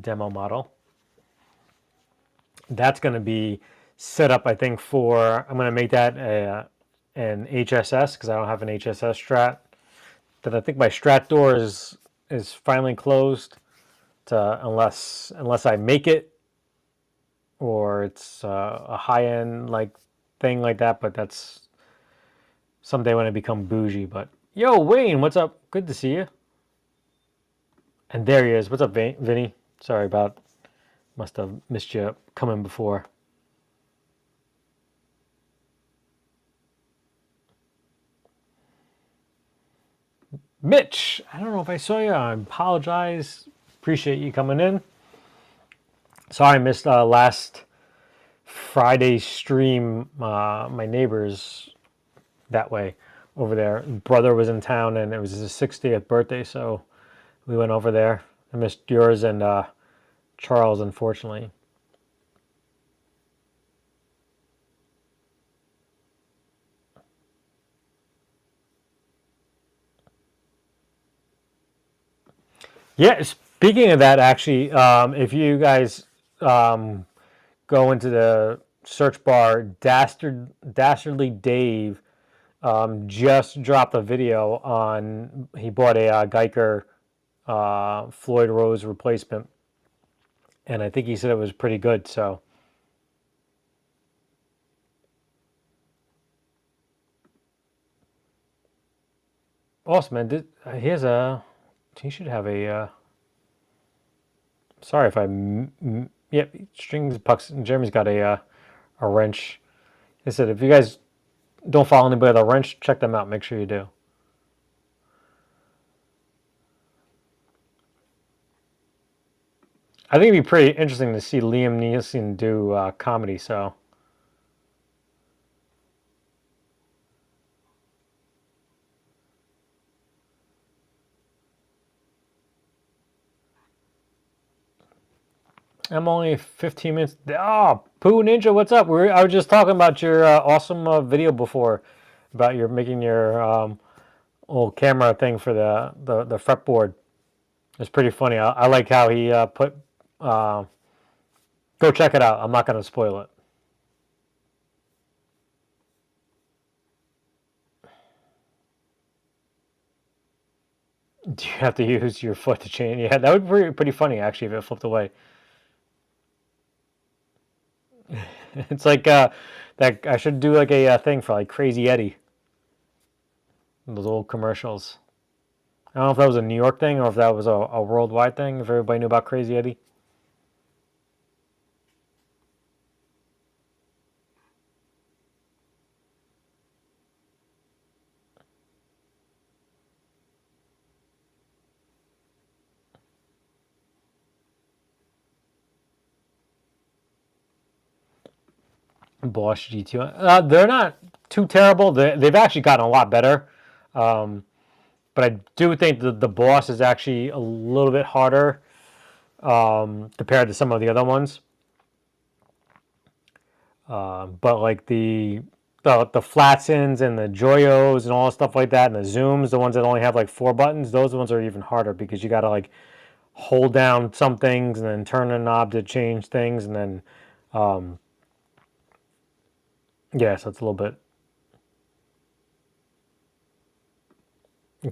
demo model. That's going to be set up, I think, I'm going to make that an HSS because I don't have an HSS Strat. Then I think my Strat door is finally closed unless I make it, or it's a high-end like thing like that. But that's someday when I become bougie. But yo, Wayne, what's up? Good to see you. And there he is. What's up, Vinny? Sorry about. Must have missed you coming before. Mitch, I don't know if I saw you. I apologize. Appreciate you coming in. Sorry I missed last Friday's stream. My neighbors that way over there. Brother was in town and it was his 60th birthday, so we went over there. I missed yours and Charles, unfortunately. Yeah, speaking of that, actually, if you guys go into the search bar, Dastardly Dave just dropped a video on, he bought a Geiger Floyd Rose replacement, and I think he said it was pretty good. So awesome, man. He should have a sorry if yep, strings, pucks. Jeremy's got a wrench. I said, if you guys don't follow anybody with a wrench, check them out. Make sure you do. I think it'd be pretty interesting to see Liam Neeson do comedy. So I'm only 15 minutes. Oh, Pooh Ninja, what's up? I was just talking about your awesome video before about your making your little camera thing for the fretboard. It's pretty funny. I like how he put. Uh, Go check it out. I'm not going to spoil it. Do you have to use your foot to change? Yeah, that would be pretty funny actually if it flipped away. It's like that. I should do like a thing for like Crazy Eddie. Those old commercials. I don't know if that was a New York thing or if that was a worldwide thing. If everybody knew about Crazy Eddie. Bosch GT. They're not too terrible. They've actually gotten a lot better. Um, but I do think the Boss is actually a little bit harder compared to some of the other ones. But like the Flatsons and the Joyos and all that stuff like that, and the Zooms, the ones that only have like 4 buttons, those ones are even harder because you got to like hold down some things and then turn a knob to change things, and then yeah, so it's a little bit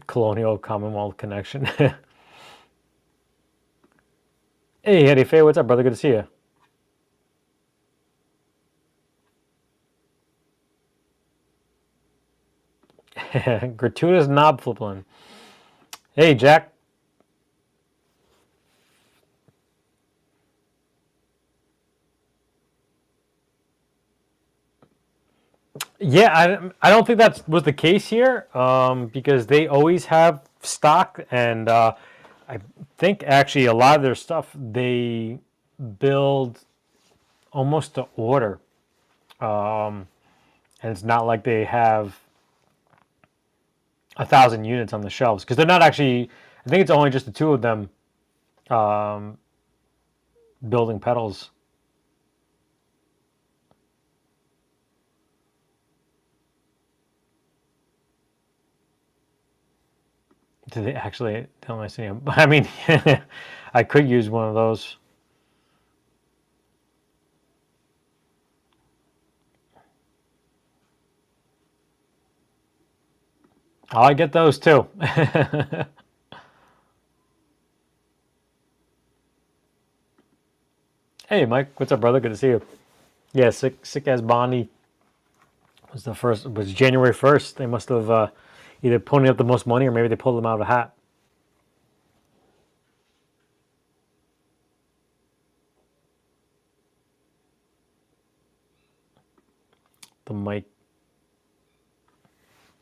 colonial Commonwealth connection. Hey, Eddie Faye, what's up, brother? Good to see you. Gratuitous knob flipping. Hey, Jack. Yeah, I don't think that was the case here because they always have stock, and I think actually a lot of their stuff they build almost to order, and it's not like they have 1,000 units on the shelves because they're not actually. I think it's only just the two of them um, building pedals. Do they actually tell me see them? I mean, I could use one of those. Oh, I get those too. Hey, Mike, what's up, brother? Good to see you. Yeah, sick as Bonnie was the first. Was January 1st. They must have either ponied up the most money or maybe they pulled them out of a hat. The mic.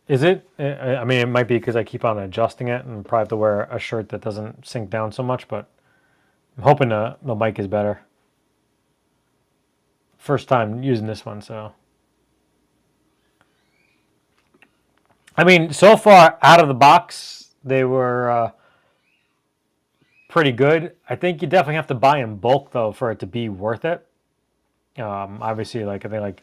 Is it? I mean, it might be because I keep on adjusting it and probably have to wear a shirt that doesn't sink down so much, but I'm hoping the mic is better. First time using this one, so. I mean, so far out of the box, they were pretty good. I think you definitely have to buy in bulk though for it to be worth it. Obviously, like I think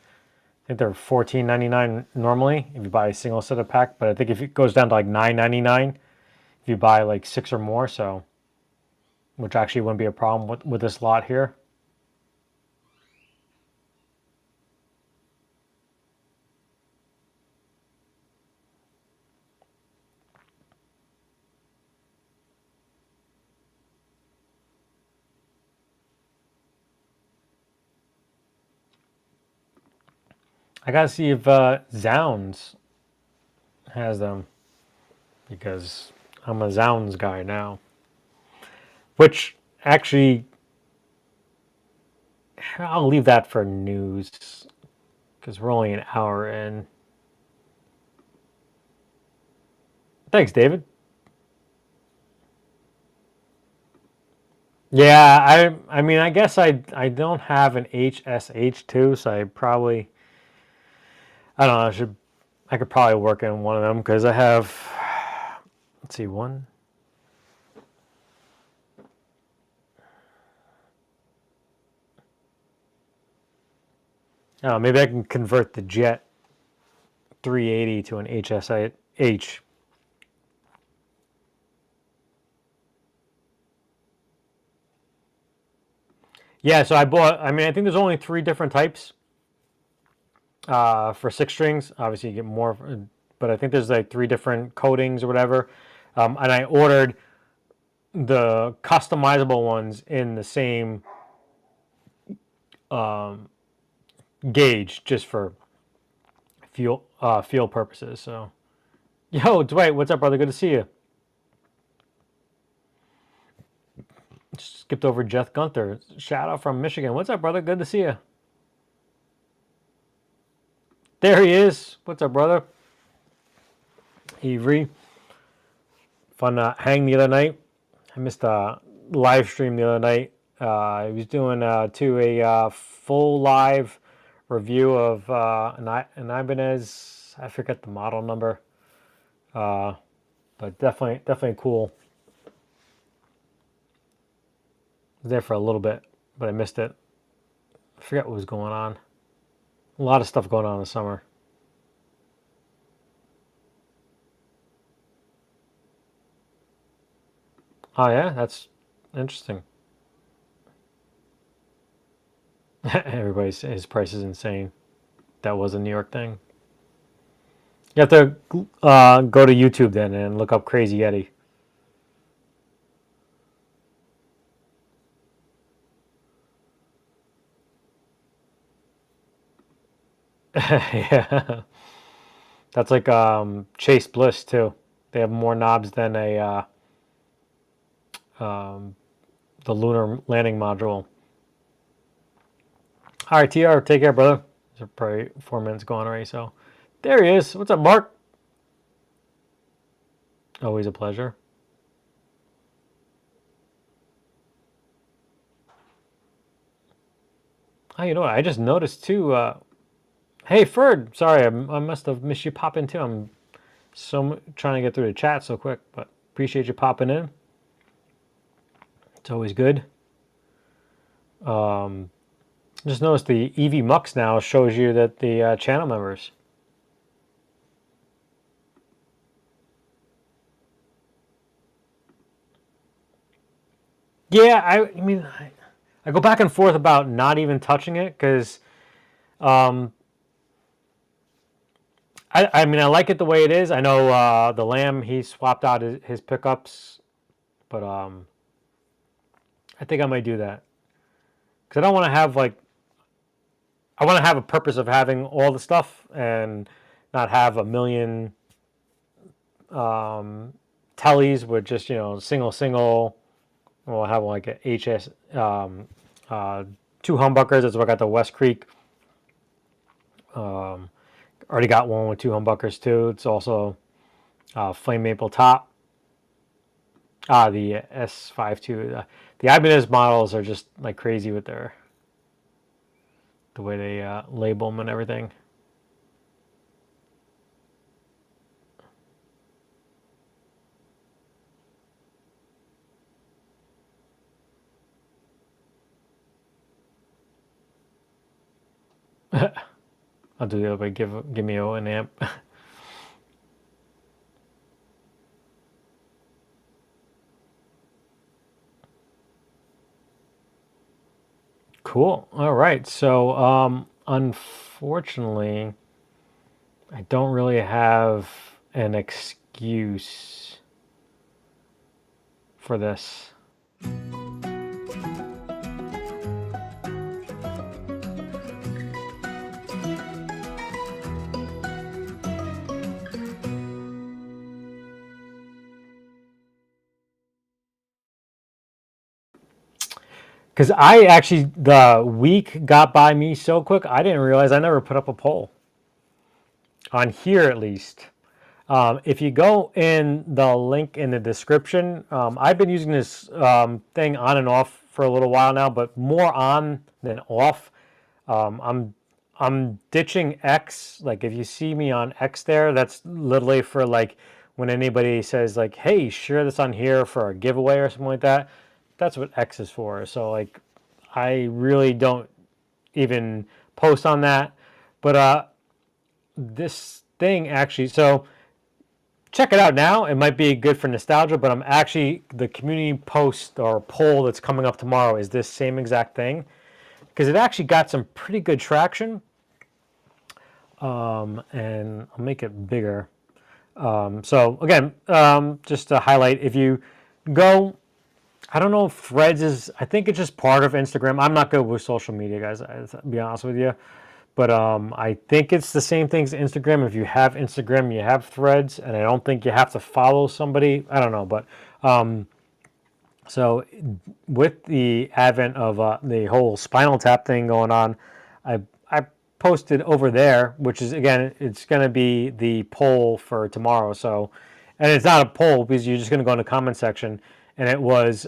they're $14.99 normally if you buy a single set of pack, but I think if it goes down to like $9.99 if you buy like 6 or more, so which actually wouldn't be a problem with this lot here. I gotta see if Zounds has them because I'm a Zounds guy now. Which actually, I'll leave that for news because we're only an hour in. Thanks, David. Yeah, I mean, I guess I don't have an HSH2, so I probably, I don't know, I could probably work in one of them because I have, let's see, one. Oh, maybe I can convert the Jet 380 to an HSH. Yeah, so I bought, I mean, I think there's only three different types for six strings. Obviously, you get more, but I think there's like three different coatings or whatever. And I ordered the customizable ones in the same gauge just for fuel purposes. So, yo, Dwight, what's up, brother? Good to see you. Skipped over Jeff Gunther. Shout out from Michigan. What's up, brother? Good to see you. There he is. What's up, brother? Avery. Fun hang the other night. I missed a live stream the other night. I was doing a full live review of an Ibanez. I forget the model number, but definitely cool. I was there for a little bit, but I missed it. I forget what was going on. A lot of stuff going on in the summer. Oh yeah, that's interesting. His price is insane. That was a New York thing. You have to go to YouTube then and look up Crazy Eddie. Yeah, that's like Chase Bliss too. They have more knobs than the lunar landing module. All right, TR, take care, brother. These are probably 4 minutes gone already. So there he is. What's up, Mark? Always a pleasure. Oh, you know what? I just noticed too. Hey, Ferd. Sorry, I must have missed you popping too. I'm trying to get through the chat so quick, but appreciate you popping in. It's always good. Just noticed the EV Mux now shows you that the channel members. Yeah, I mean, I go back and forth about not even touching it because I mean, I like it the way it is. I know the Lamb, he swapped out his pickups, but I think I might do that because I don't want to have like, I want to have a purpose of having all the stuff and not have a million tellies with just single. We'll have like a HS two humbuckers. That's what I got the West Creek. Already got one with two humbuckers too. It's also flame maple top. The S52. The Ibanez models are just like crazy with the way they label them and everything. I'll do the other way. Give me an amp. Cool. All right. So, unfortunately, I don't really have an excuse for this. Because I actually, the week got by me so quick, I didn't realize I never put up a poll. On here, at least. If you go in the link in the description, I've been using this thing on and off for a little while now, but more on than off. I'm ditching X. Like if you see me on X there, that's literally for like when anybody says like, "Hey, share this on here for a giveaway or something like that." That's what X is for. So like, I really don't even post on that. But this thing actually, so check it out now. It might be good for nostalgia, but I'm actually, the community post or poll that's coming up tomorrow is this same exact thing because it actually got some pretty good traction. And I'll make it bigger. So again, just to highlight, if you go, I don't know if Threads is, I think it's just part of Instagram. I'm not good with social media, guys, to be honest with you. But I think it's the same thing as Instagram. If you have Instagram, you have Threads, and I don't think you have to follow somebody. I don't know, but so with the advent of the whole Spinal Tap thing going on, I posted over there, which is again, it's going to be the poll for tomorrow. So, and it's not a poll because you're just going to go in the comment section, and it was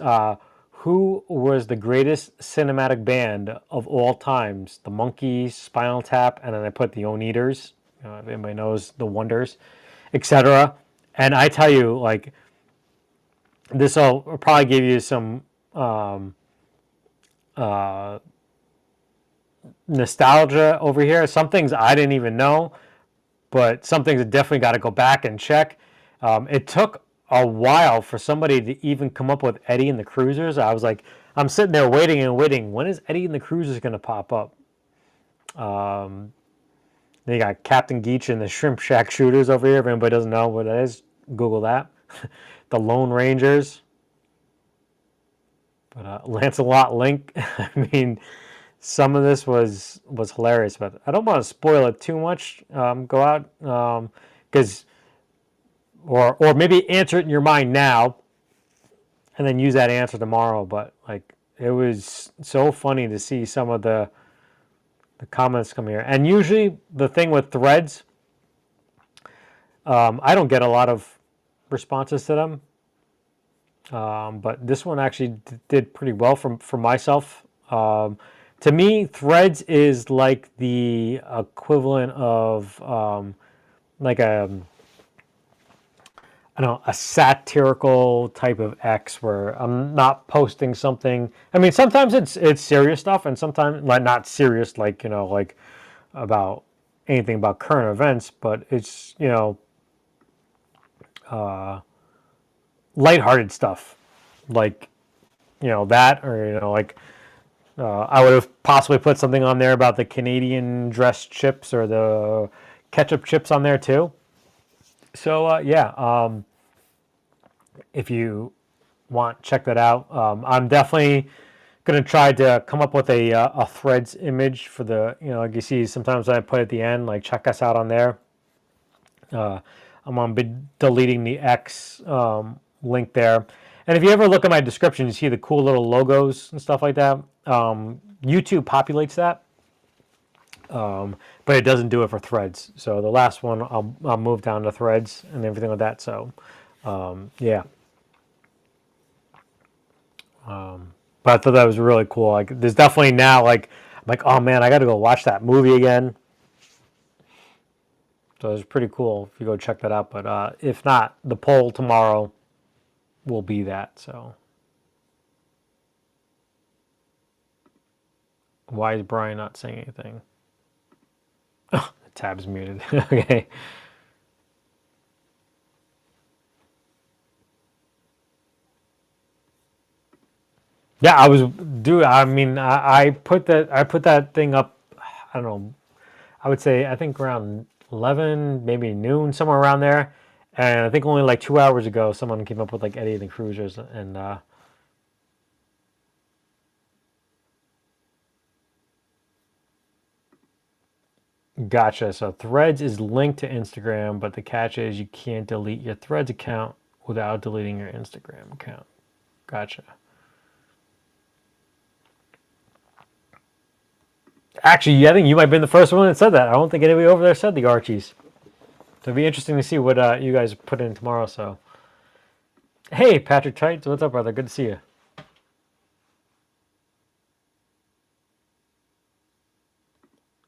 who was the greatest cinematic band of all times? The Monkees, Spinal Tap, and then I put the Oneaters. If anybody knows the Wonders, etc. And I tell you, like, this will probably give you some nostalgia over here. Some things I didn't even know, but some things I definitely got to go back and check. It took a while for somebody to even come up with Eddie and the Cruisers. I was like, I'm sitting there waiting and waiting. When is Eddie and the Cruisers going to pop up? Then you got Captain Geach and the Shrimp Shack Shooters over here. If anybody doesn't know what it is, Google that. The Lone Rangers. But Lancelot Link. I mean, some of this was hilarious, but I don't want to spoil it too much. Go out because, or maybe answer it in your mind now, and then use that answer tomorrow. But like, it was so funny to see some of the comments come here. And usually the thing with Threads, I don't get a lot of responses to them. But this one actually did pretty well for myself. To me, Threads is like the equivalent of like a satirical type of X where I'm not posting something. I mean, sometimes it's serious stuff, and sometimes like not serious, like like about anything about current events, but it's lighthearted stuff, like that, or like. I would have possibly put something on there about the Canadian dressed chips or the ketchup chips on there too. So yeah, if you want, check that out. I'm definitely going to try to come up with a Threads image for the, like you see sometimes I put at the end, like check us out on there. I'm going to be deleting the X link there. And if you ever look at my description, you see the cool little logos and stuff like that. YouTube populates that, but it doesn't do it for Threads. So the last one, I'll move down to Threads and everything like that. So yeah. But I thought that was really cool. Like, there's definitely now, like, I'm like, oh man, I got to go watch that movie again. So it's pretty cool if you go check that out. But if not, the poll tomorrow will be that. So why is Brian not saying anything? Oh, the tab's muted. Okay. Yeah, I mean, I put that thing up. I don't know. I would say I think around 11, maybe noon, somewhere around there. And I think only like 2 hours ago, someone came up with like Eddie and the Cruisers, and gotcha. So Threads is linked to Instagram, but the catch is you can't delete your Threads account without deleting your Instagram account. Gotcha. Actually, I think you might have been the first one that said that. I don't think anybody over there said the Archies. So it'll be interesting to see what you guys put in tomorrow. So, hey, Patrick Tights, what's up, brother? Good to see you.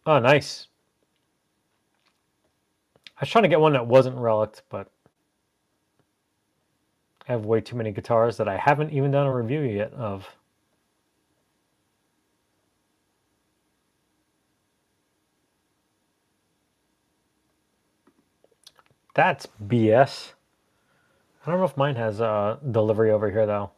Oh, nice. I was trying to get one that wasn't relic, but I have way too many guitars that I haven't even done a review yet of. That's BS. I don't know if mine has delivery over here though.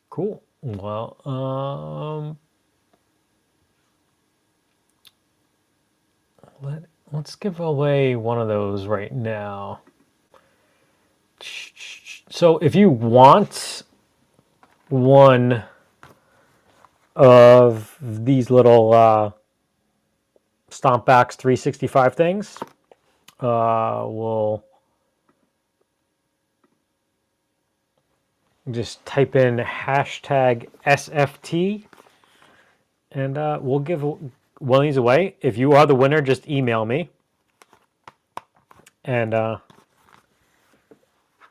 Cool. Well, let's give away one of those right now. So if you want one of these little Stompbacks 365 things, we'll just type in hashtag SFT and we'll give one of these away. If you are the winner, just email me and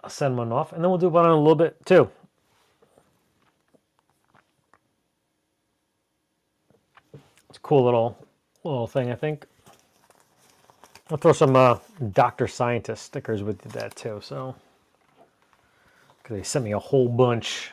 I'll send one off, and then we'll do one in a little bit too. It's a cool little thing, I think. I'll throw some Dr. Scientist stickers with that too. So, because they sent me a whole bunch.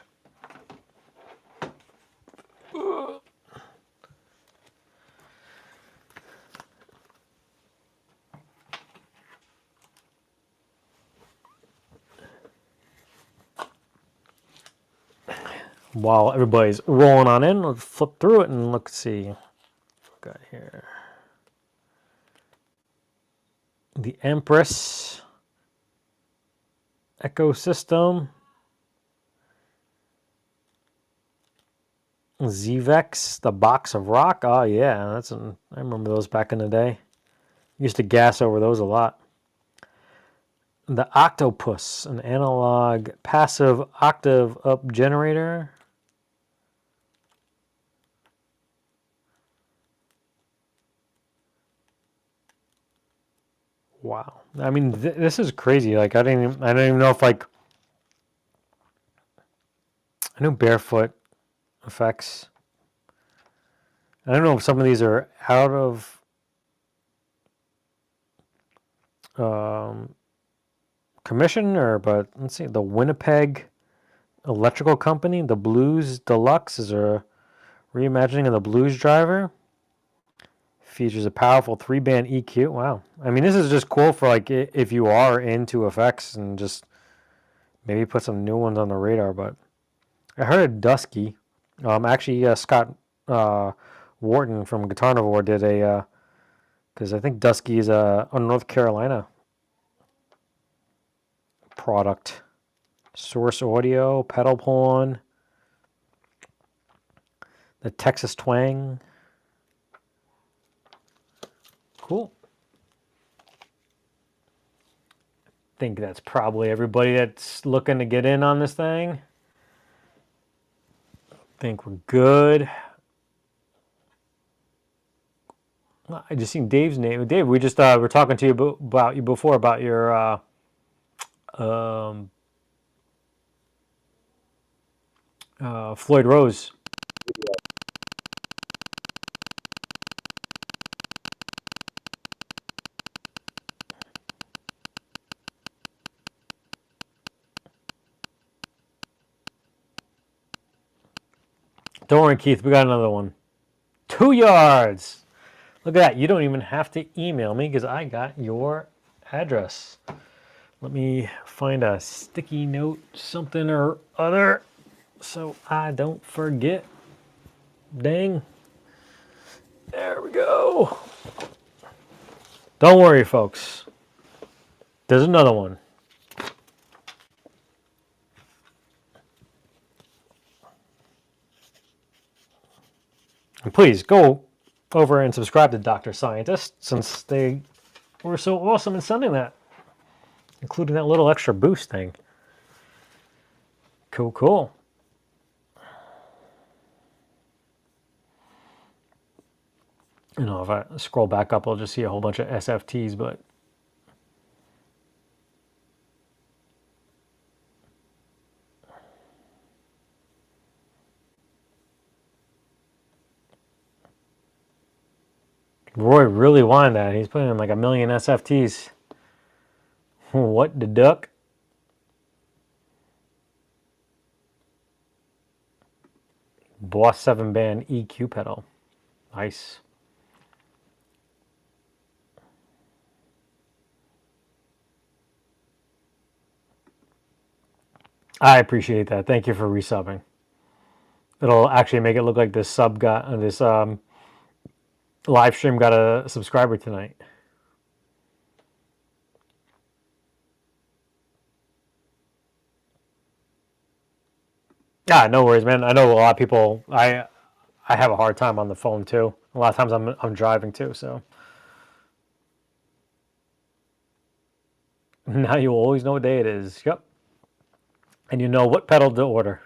While everybody's rolling on in, let's flip through it and look. See, what we got here. The Empress Ecosystem. Zvex, the box of rock. Oh yeah, I remember those back in the day. Used to gas over those a lot. The Octopus, an analog passive octave up generator. Wow. I mean, this is crazy. Like I don't even know if like I know Barefoot effects. I don't know if some of these are out of commission but let's see. The Winnipeg Electrical Company, the Blues Deluxe is a reimagining of the Blues Driver. Features a powerful 3-band EQ. Wow. I mean, this is just cool for like if you are into effects and just maybe put some new ones on the radar. But I heard Dusky. Actually, Scott Wharton from Guitar Nivore did a because I think Dusky is a North Carolina product. Source Audio, Pedal Pawn, the Texas Twang. Cool. I think that's probably everybody that's looking to get in on this thing. I think we're good. I just seen Dave's name. Dave, we just were talking to you about you before about your Floyd Rose. Don't worry, Keith. We got another one. 2 yards. Look at that. You don't even have to email me because I got your address. Let me find a sticky note, something or other, so I don't forget. Dang. There we go. Don't worry, folks. There's another one. And please go over and subscribe to Dr. Scientist since they were so awesome in sending that, including that little extra boost thing. Cool, cool. You know, if I scroll back up, I'll just see a whole bunch of SFTs, but Roy really wanted that. He's putting in like 1,000,000 SFTs. What the duck? Boss 7 band EQ pedal. Nice. I appreciate that. Thank you for resubbing. It'll actually make it look like this sub got this live stream got a subscriber tonight. Ah, no worries, man. I know a lot of people. I have a hard time on the phone too. A lot of times I'm driving too. So now you always know what day it is. Yep, and you know what pedal to order.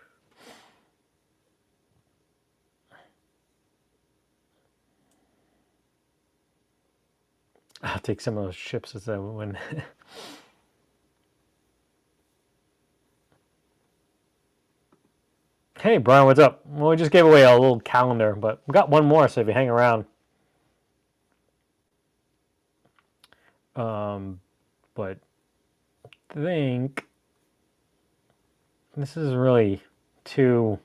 I'll take some of those chips as I win. Hey, Brian, what's up? Well, we just gave away a little calendar, but we got one more, so if you hang around. But I think this is really too.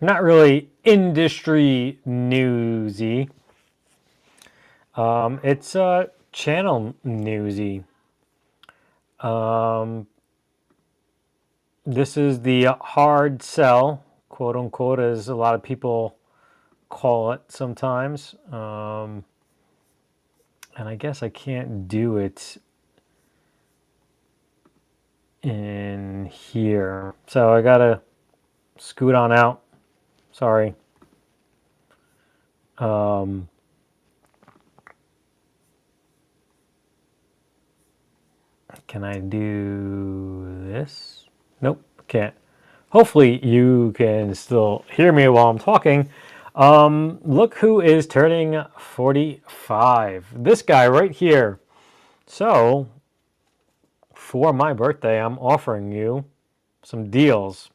Not really industry newsy. It's channel newsy. This is the hard sell, quote unquote, as a lot of people call it sometimes. And I guess I can't do it in here. So I gotta scoot on out. Sorry. Can I do this? Nope, can't. Hopefully you can still hear me while I'm talking. Look who is turning 45. This guy right here. So, for my birthday, I'm offering you some deals.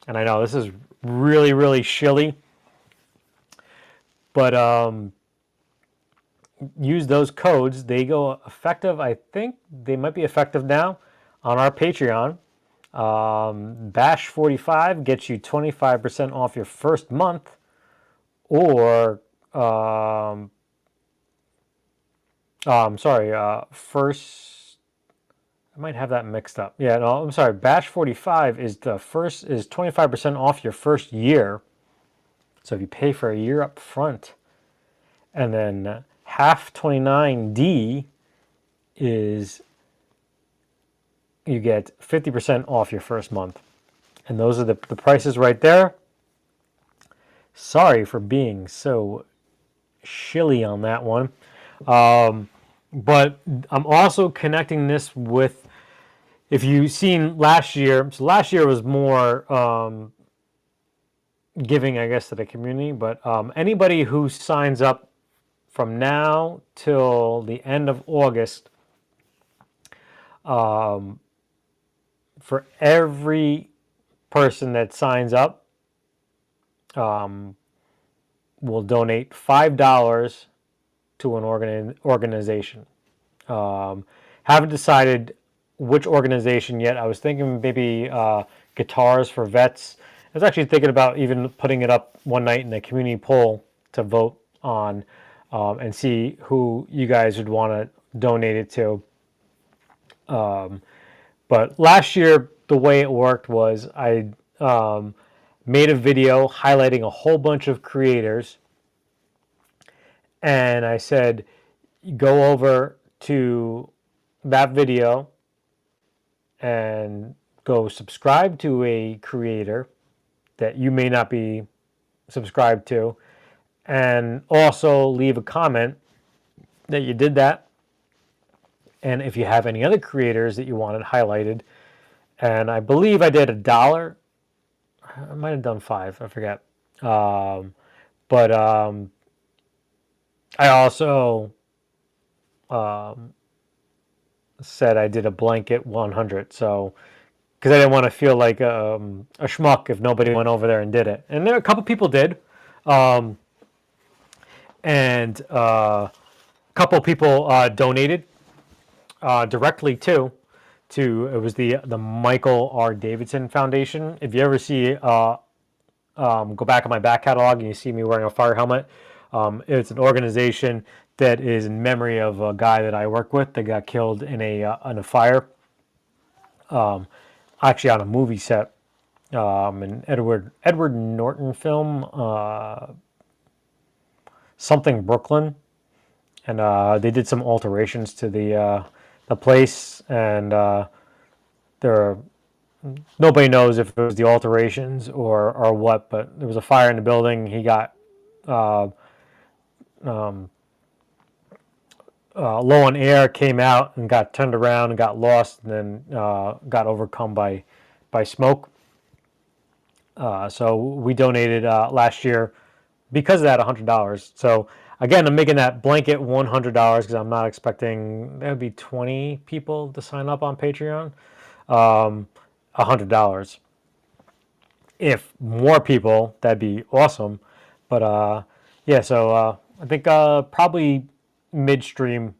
And I know this is really, really shilly. But use those codes. They go effective. I think they might be effective now on our Patreon. Bash 45 gets you 25% off your first month, or first. I might have that mixed up. Yeah, no, I'm sorry. Bash 45 is 25% off your first year. So if you pay for a year up front, and then half 29D is you get 50% off your first month. And those are the prices right there. Sorry for being so shilly on that one. But I'm also connecting this with, if you've seen last year, so last year was more giving, I guess, to the community, but anybody who signs up from now till the end of August, for every person that signs up, will donate $5 to an organization. Haven't decided which organization yet. I was thinking maybe Guitars for Vets. I was actually thinking about even putting it up one night in a community poll to vote on, and see who you guys would want to donate it to. But last year, the way it worked was I made a video highlighting a whole bunch of creators, and I said, go over to that video and go subscribe to a creator that you may not be subscribed to, and also leave a comment that you did that. And if you have any other creators that you wanted highlighted, and I believe I did $1. I might have done 5. I forget. But I also said I did a blanket 100. So because I didn't want to feel like a schmuck if nobody went over there and did it. And there a couple people did, and a couple people donated directly to it was the Michael R. Davidson Foundation. If you ever see go back on my back catalog and you see me wearing a fire helmet, it's an organization that is in memory of a guy that I work with that got killed in a fire, actually on a movie set, an Edward Norton film, something Brooklyn, and they did some alterations to the place, and nobody knows if it was the alterations or what, but there was a fire in the building. He got low on air, came out and got turned around and got lost, and then got overcome by smoke. So we donated last year because of that $100. So again, I'm making that blanket $100 because I'm not expecting there would be 20 people to sign up on Patreon. $100. If more people, that'd be awesome. But yeah, so I think probably midstream.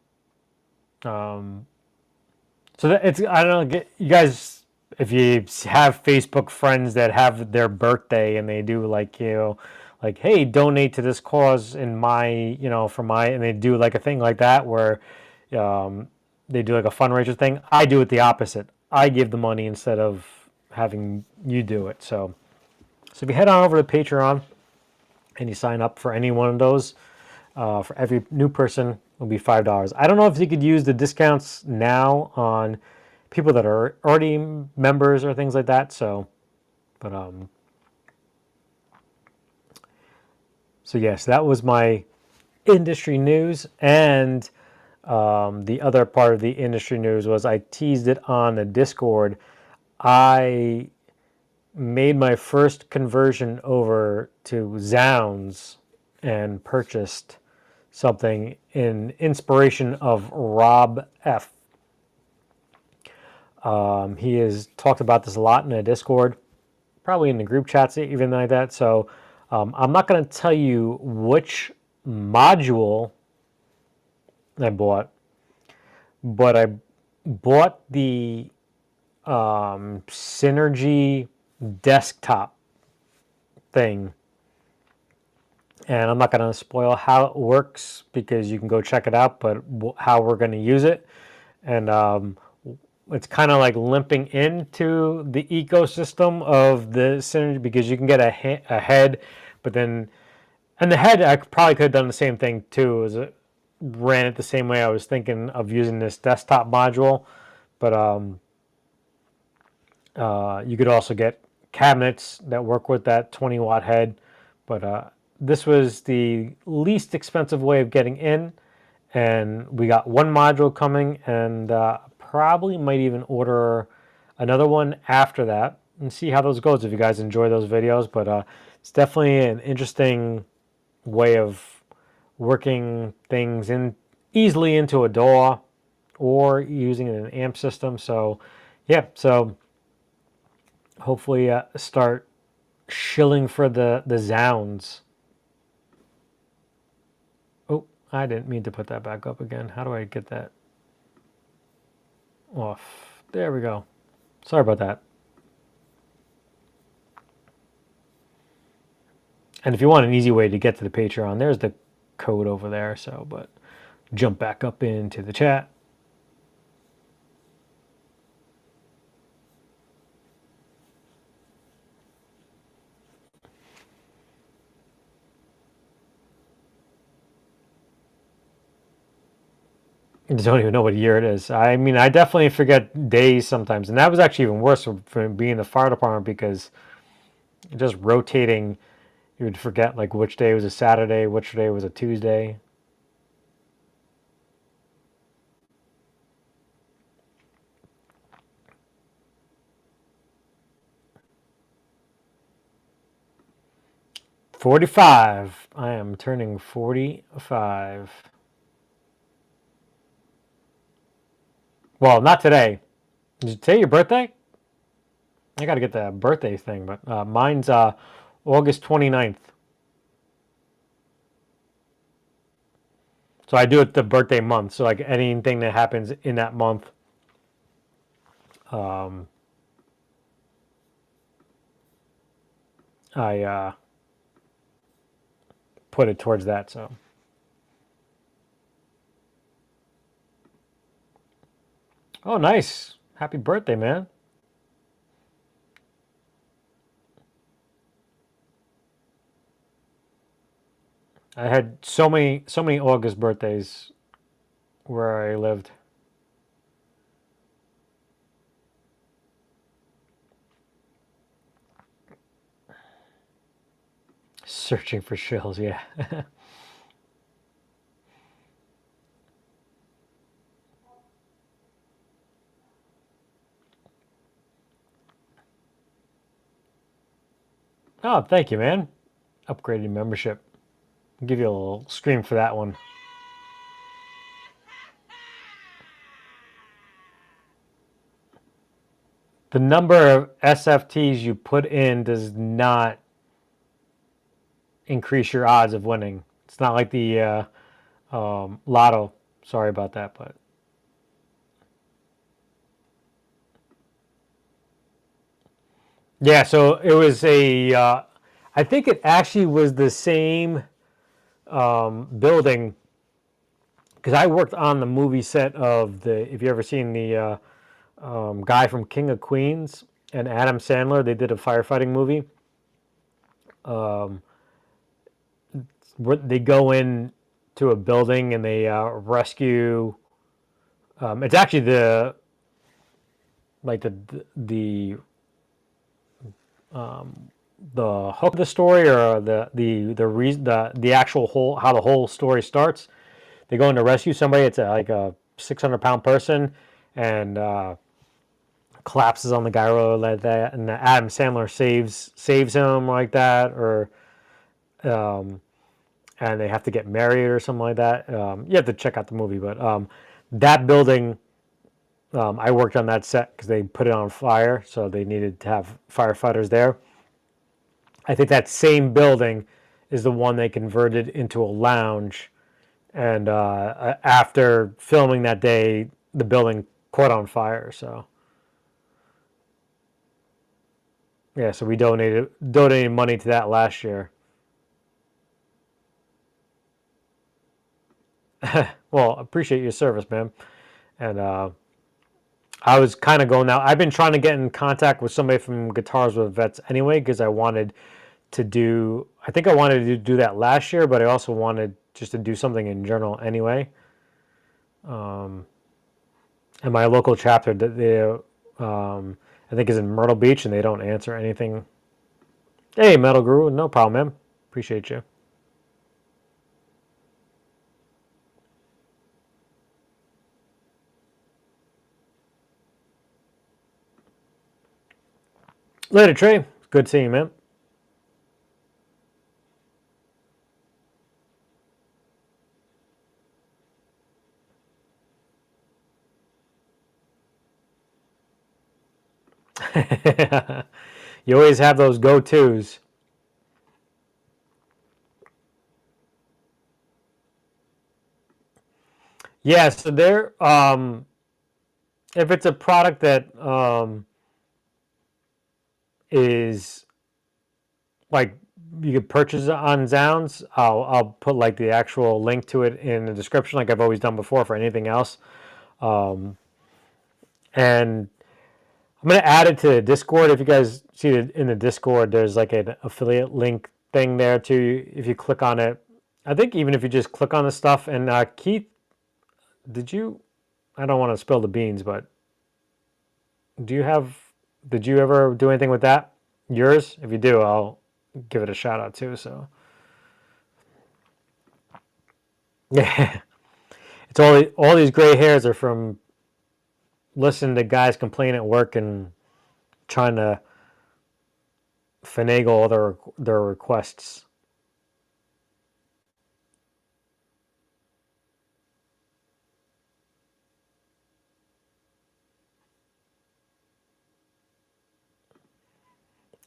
So that it's I don't know, you guys, if you have Facebook friends that have their birthday and they do like like, hey, donate to this cause in my for my, and they do like a thing like that where they do like a fundraiser thing. I do it the opposite. I give the money instead of having you do it. So if you head on over to Patreon and you sign up for any one of those, for every new person will be $5. I don't know if you could use the discounts now on people that are already members or things like that. So yes, that was my industry news. And the other part of the industry news was I teased it on the Discord. I made my first conversion over to Zounds and purchased something in inspiration of Rob F. He has talked about this a lot in the Discord, probably in the group chats, even like that. So I'm not going to tell you which module I bought, but I bought the Synergy desktop thing, and I'm not going to spoil how it works because you can go check it out, but how we're going to use it. And it's kind of like limping into the ecosystem of the Synergy because you can get a head, but then, and the head I probably could have done the same thing too, as it ran it the same way I was thinking of using this desktop module. But you could also get cabinets that work with that 20-watt head. But this was the least expensive way of getting in, and we got one module coming, and probably might even order another one after that and see how those goes if you guys enjoy those videos. But it's definitely an interesting way of working things in easily into a DAW or using an amp system. So yeah, so hopefully start shilling for the Zounds. Oh, I didn't mean to put that back up again. How do I get that off? There we go. Sorry about that. And if you want an easy way to get to the Patreon, there's the code over there. So, but jump back up into the chat. I don't even know what year it is. I mean, I definitely forget days sometimes. And that was actually even worse for being in the fire department because just rotating, you would forget like which day was a Saturday, which day was a Tuesday. 45. I am turning 45. Well, not today. Did you say your birthday? I got to get the birthday thing, but mine's August 29th. So I do it the birthday month. So like anything that happens in that month, um, I put it towards that. So oh, nice! Happy birthday, man! I had so many August birthdays where I lived. Searching for shills, yeah. Oh, thank you, man. Upgraded membership. I'll give you a little scream for that one. The number of SFTs you put in does not increase your odds of winning. It's not like the lotto. Sorry about that, but yeah. So it was a. I think it actually was the same building because I worked on the movie set of the. If you ever seen the guy from King of Queens and Adam Sandler, they did a firefighting movie. Um, they go in to a building and they rescue. It's actually the like the hook of the story or the reason the actual whole how the whole story starts. They go in to rescue somebody. It's like a 600-pound person and collapses on the guy really like that, and Adam Sandler saves him like that, or and they have to get married or something like that. You have to check out the movie, but that building. I worked on that set because they put it on fire, so they needed to have firefighters there. I think that same building is the one they converted into a lounge. And after filming that day, the building caught on fire. So yeah, so we donated money to that last year. Well, appreciate your service, man. And I was kind of going now. I've been trying to get in contact with somebody from Guitars with Vets anyway because I wanted to do. I think I wanted to do that last year, but I also wanted just to do something in general anyway. And my local chapter, they, I think, is in Myrtle Beach, and they don't answer anything. Hey, Metal Guru, no problem, man. Appreciate you. Later, Trey. Good seeing you, man. You always have those go-tos. Yeah, so they're if it's a product that is like you could purchase it on Zounds, I'll put like the actual link to it in the description, like I've always done before for anything else. And I'm gonna add it to the Discord. If you guys see it in the Discord, there's like an affiliate link thing there too. If you click on it, I think even if you just click on the stuff. And Keith, did you? I don't want to spill the beans, but do you have? Did you ever do anything with that? Yours? If you do, I'll give it a shout out too. So yeah, it's all these gray hairs are from listening to guys complain at work and trying to finagle all their requests.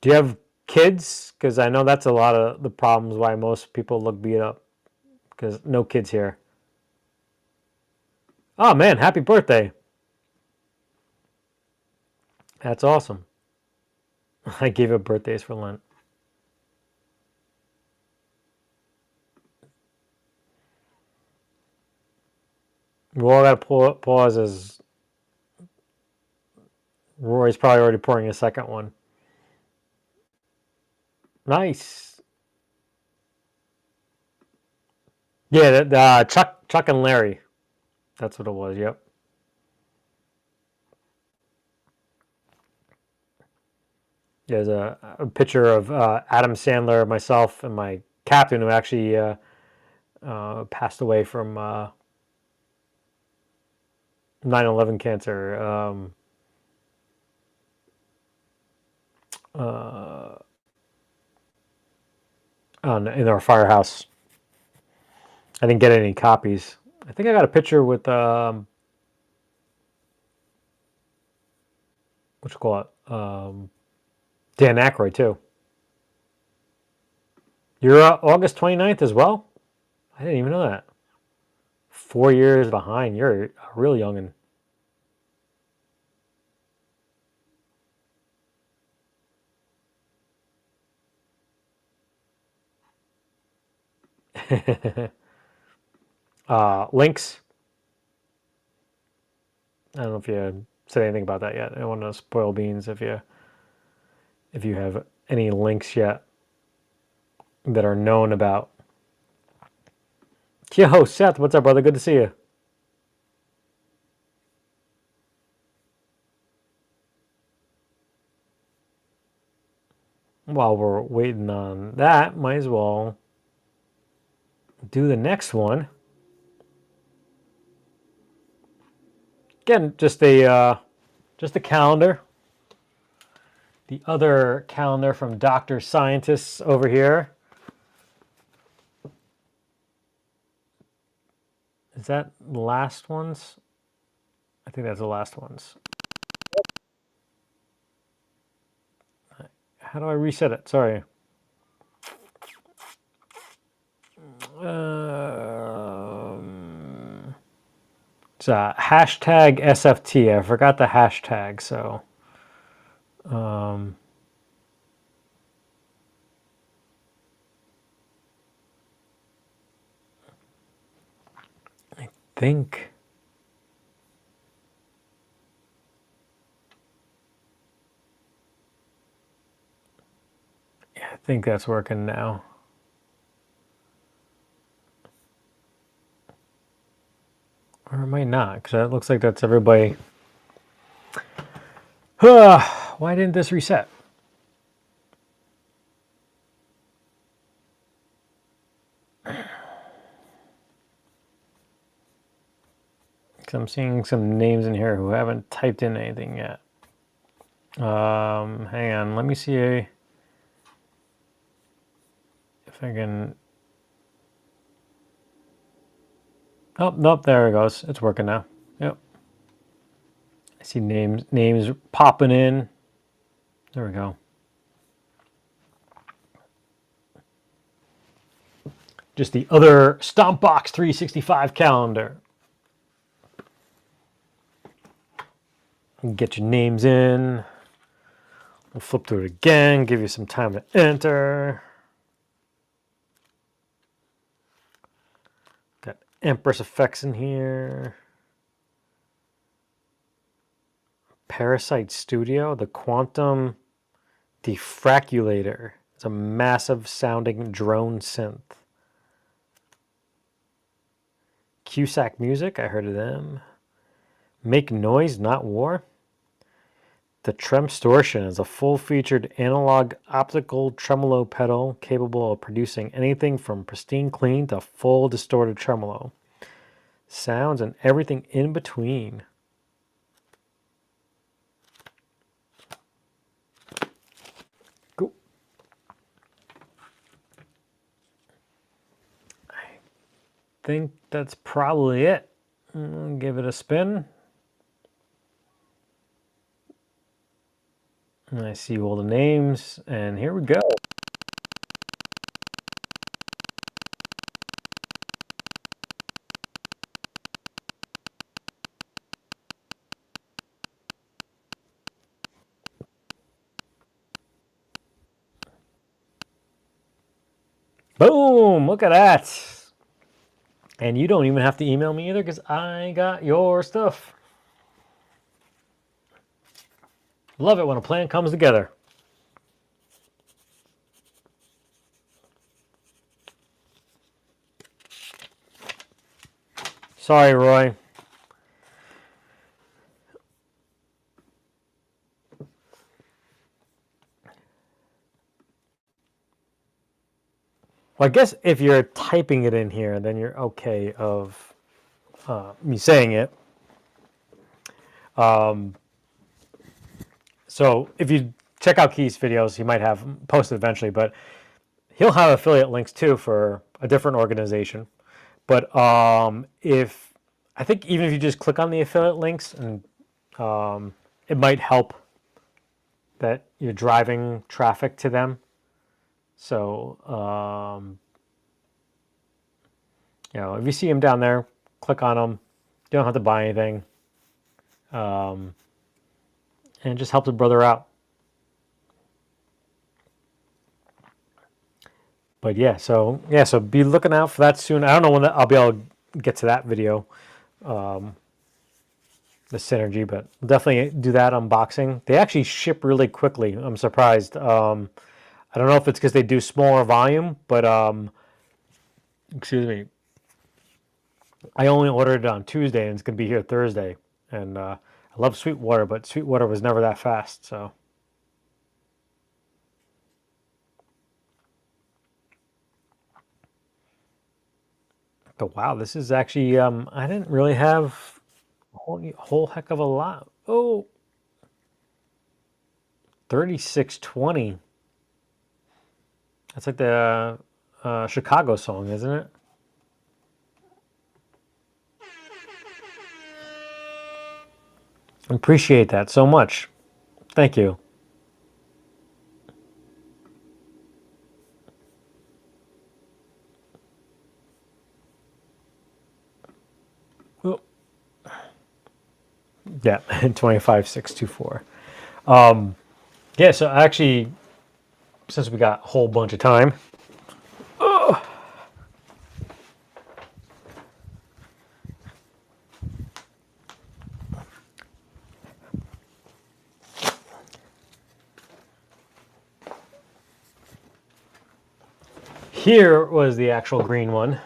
Do you have kids? Because I know that's a lot of the problems why most people look beat up. Because no kids here. Oh man, happy birthday. That's awesome. I gave up birthdays for Lent. We all got to pause as Rory's probably already pouring a second one. Nice. Yeah, Chuck and Larry. That's what it was. Yep. There's a picture of Adam Sandler, myself, and my captain who actually passed away from 9/11 cancer. In our firehouse. I didn't get any copies. I think I got a picture with what you call it, Dan Aykroyd too. You're August 29th as well? I didn't even know that. 4 years behind. You're a real youngin'. Links. I don't know if you said anything about that yet. I don't want to spoil beans if you have any links yet that are known about. Yo, Seth, what's up, brother? Good to see you. While we're waiting on that, might as well do the next one. Again, just a calendar. The other calendar from Dr. Scientists over here. Is that the last ones? I think that's the last ones. How do I reset it? Sorry. It's hashtag SFT. I forgot the hashtag, so I think that's working now. Or it might not, because it looks like that's everybody. Why didn't this reset? Because I'm seeing some names in here who haven't typed in anything yet. Hang on, let me see if I can. Oh, nope, there it goes. It's working now. Yep. I see names popping in. There we go. Just the other Stompbox 365 calendar. Get your names in. We'll flip through it again, give you some time to enter. Got Empress effects in here. Parasite Studio, the Quantum Diffraculator. It's a massive sounding drone synth. Cusack Music, I heard of them. Make Noise, Not War. The Tremstortion is a full-featured analog optical tremolo pedal capable of producing anything from pristine clean to full distorted tremolo. Sounds and everything in between. Cool. I think that's probably it. I'll give it a spin. And I see all the names, and here we go. Boom! Look at that. And you don't even have to email me either because I got your stuff. Love it when a plan comes together. Sorry, Roy. Well, I guess if you're typing it in here, then you're okay of me saying it. So if you check out Keith's videos, he might have posted eventually, but he'll have affiliate links too for a different organization. But if I think even if you just click on the affiliate links, and it might help that you're driving traffic to them. So if you see them down there, click on them. You don't have to buy anything, and it just helps a brother out. But so be looking out for that soon. I don't know when I'll be able to get to that video, the synergy, but definitely do that unboxing. They actually ship really quickly. I'm surprised. I don't know if it's because they do smaller volume, but excuse me. I only ordered it on Tuesday, and it's gonna be here Thursday. And I love Sweetwater, but Sweetwater was never that fast. So. But wow, this is actually, I didn't really have a whole heck of a lot. Oh, 3620. That's like the Chicago song, isn't it? Appreciate that so much. Thank you. Oh. Yeah, 25624. So actually, since we got a whole bunch of time, here was the actual green one.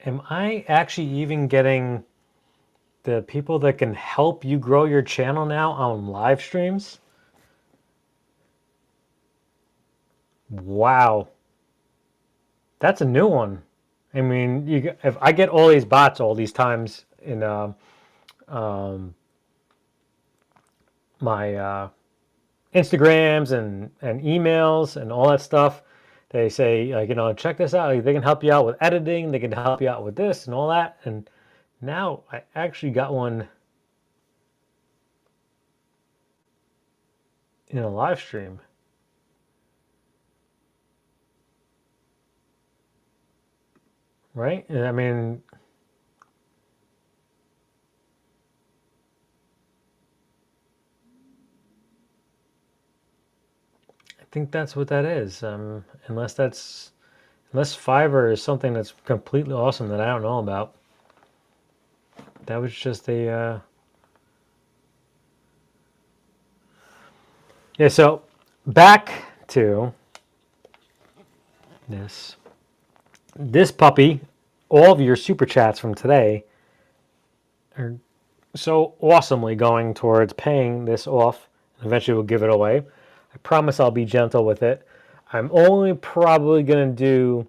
Am I actually even getting the people that can help you grow your channel now on live streams? Wow. That's a new one. I mean, if I get all these bots all these times in my Instagrams and emails and all that stuff, they say, like, check this out. Like, they can help you out with editing. They can help you out with this and all that. And now I actually got one in a live stream. Right? And I mean, I think that's what that is. Unless Fiverr is something that's completely awesome that I don't know about. That was just a so back to this puppy. All of your super chats from today are so awesomely going towards paying this off, and eventually we'll give it away. I promise I'll be gentle with it. I'm only probably going to do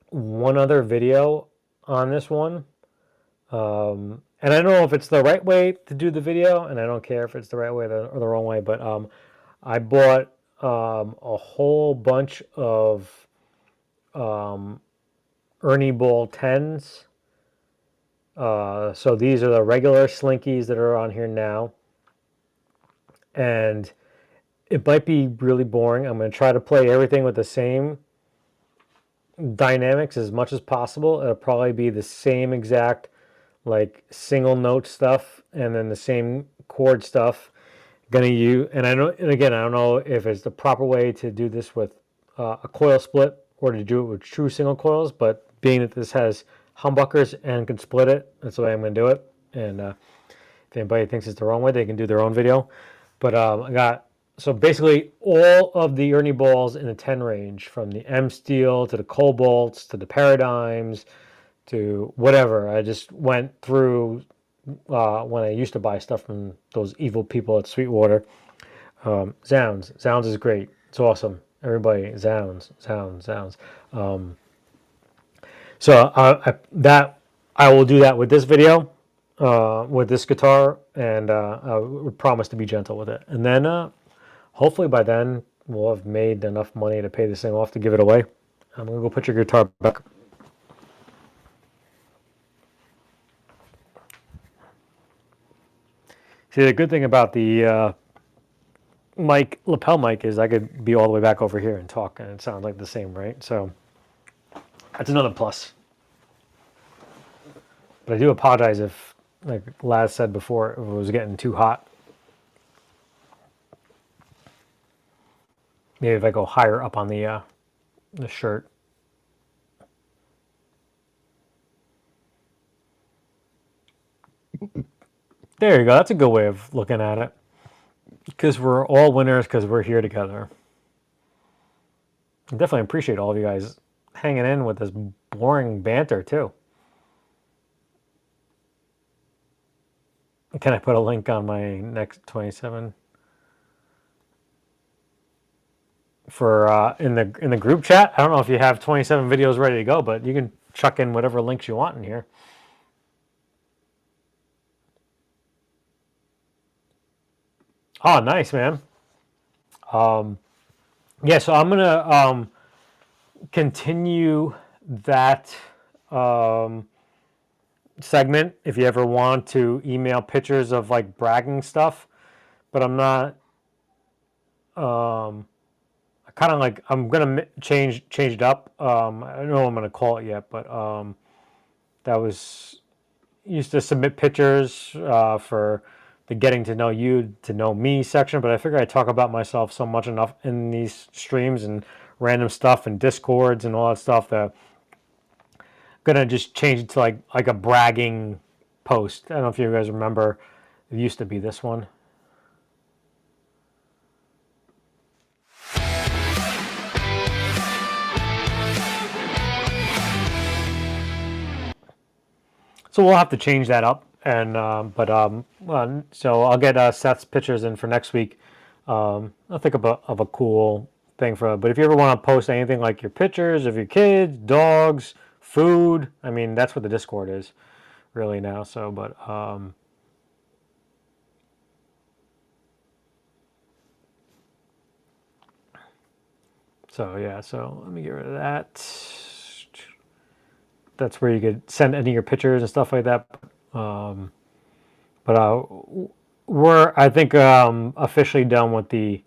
one other video on this one. and I don't know if it's the right way to do the video, and I don't care if it's the right way or the wrong way, but I bought a whole bunch of Ernie Ball 10s. So these are the regular Slinkies that are on here now. And it might be really boring. I'm going to try to play everything with the same dynamics as much as possible. It'll probably be the same exact like single note stuff and then the same chord stuff. Gonna use, and I know, and again, I don't know if it's the proper way to do this with a coil split or to do it with true single coils, but being that this has humbuckers and can split it, that's the way I'm gonna do it. And if anybody thinks it's the wrong way, they can do their own video. But I got, so basically all of the Ernie balls in the 10 range, from the M Steel to the Cobalts to the Paradigms to whatever. I just went through when I used to buy stuff from those evil people at Sweetwater. Zounds is great. It's awesome. Everybody, Zounds. So I will do that with this video, with this guitar, and I would promise to be gentle with it. And then hopefully by then we'll have made enough money to pay this thing off to give it away. I'm gonna go put your guitar back. See, the good thing about the lapel mic is I could be all the way back over here and talk, and it sounds like the same, right? So that's another plus. But I do apologize if, like Laz said before, if it was getting too hot. Maybe if I go higher up on the shirt. There you go. That's a good way of looking at it. Because we're all winners because we're here together. I definitely appreciate all of you guys hanging in with this boring banter too. Can I put a link on my next 27 for in the group chat? I don't know if you have 27 videos ready to go, but you can chuck in whatever links you want in here. Oh, nice, man. Yeah, so I'm gonna continue that segment if you ever want to email pictures of like bragging stuff, but I'm not. I kind of like, I'm gonna change it up. I don't know what I'm gonna call it yet, but that was used to submit pictures for the getting to know you to know me section, but I figure I talk about myself so much enough in these streams and random stuff and discords and all that stuff that I'm gonna just change it to like a bragging post. I don't know if you guys remember, it used to be this one. So we'll have to change that up, and so I'll get Seth's pictures in for next week. I'll think of a cool thing for. But if you ever want to post anything like your pictures of your kids, dogs, food, I mean that's what the Discord is, really now. So, but so yeah. So let me get rid of that. That's where you could send any of your pictures and stuff like that. But we're, I think, officially done with the.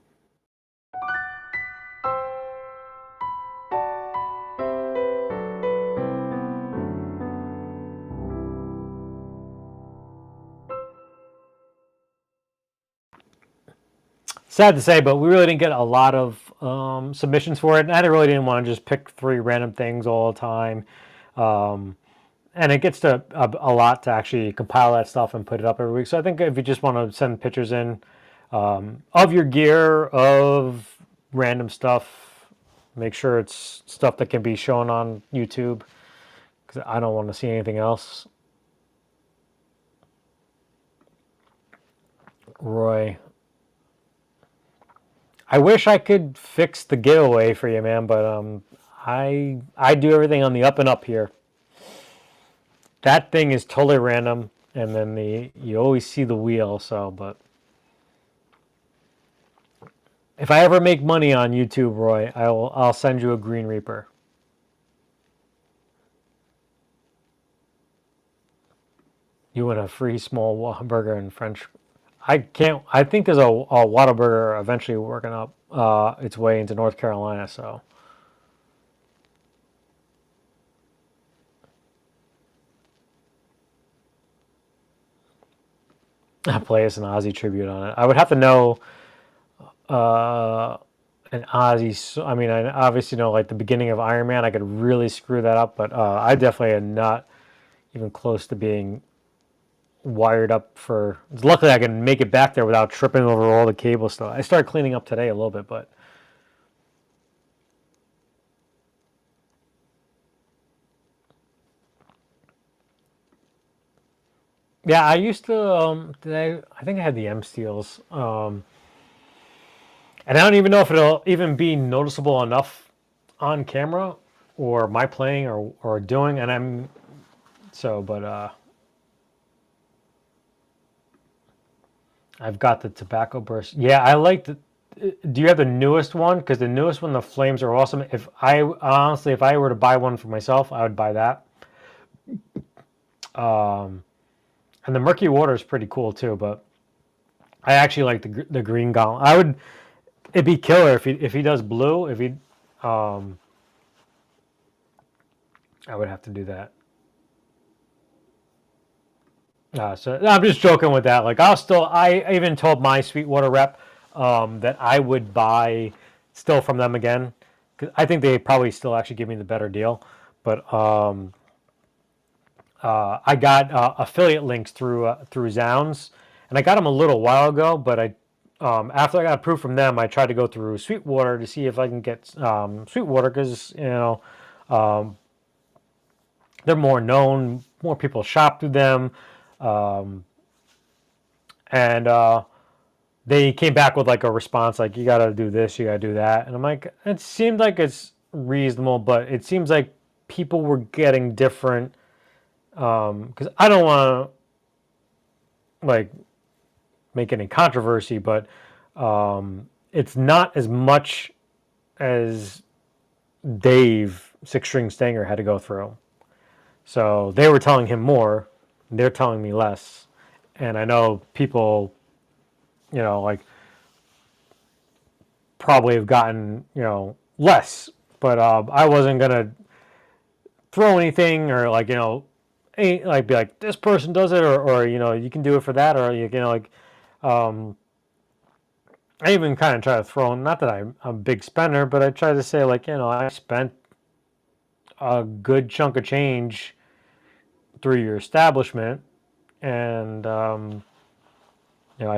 Sad to say, but we really didn't get a lot of submissions for it, and I really didn't want to just pick 3 random things all the time. And it gets to a lot to actually compile that stuff and put it up every week. So I think if you just want to send pictures in of your gear, of random stuff, make sure it's stuff that can be shown on YouTube, because I don't want to see anything else. Roy, I wish I could fix the giveaway for you, man, but I do everything on the up and up here. That thing is totally random. and then you always see the wheel. So, but if I ever make money on YouTube, Roy, I'll send you a Green Reaper. You want a free small burger and French. I can't. I think there's a Whataburger eventually working up its way into North Carolina. So I play as an Ozzy tribute on it. I would have to know uh, an Ozzy. I mean, I obviously know like the beginning of Iron Man. I could really screw that up, but I definitely am not even close to being wired up for. Luckily, I can make it back there without tripping over all the cable stuff. I started cleaning up today a little bit, but yeah, I used to. I think I had the M Steels, and I don't even know if it'll even be noticeable enough on camera or my playing or doing. And I'm so, but I've got the tobacco burst. Yeah, I like the. Do you have the newest one? Because the newest one, the flames are awesome. If I honestly, if I were to buy one for myself, I would buy that. Um, and the murky water is pretty cool too. But I actually like the green gauntlet. I would. It'd be killer if he does blue. If he, um, I would have to do that. So no, I'm just joking with that. Like I even told my Sweetwater rep that I would buy still from them again because I think they probably still actually give me the better deal. But I got affiliate links through Zounds, and I got them a little while ago. But I after I got approved from them, I tried to go through Sweetwater to see if I can get Sweetwater because um, they're more known, more people shop through them. Um, and they came back with like a response like you got to do this, you got to do that, and I'm like, it seemed like it's reasonable, but it seems like people were getting different because I don't want to like make any controversy, but it's not as much as Dave Six String Stanger had to go through. So they were telling him more, they're telling me less, and I know people, like probably have gotten less, but I wasn't gonna throw anything or like like be like this person does it or you can do it for that or like um, I even kind of try to throw in, not that I'm a big spender, but I try to say like I spent a good chunk of change through your establishment, and I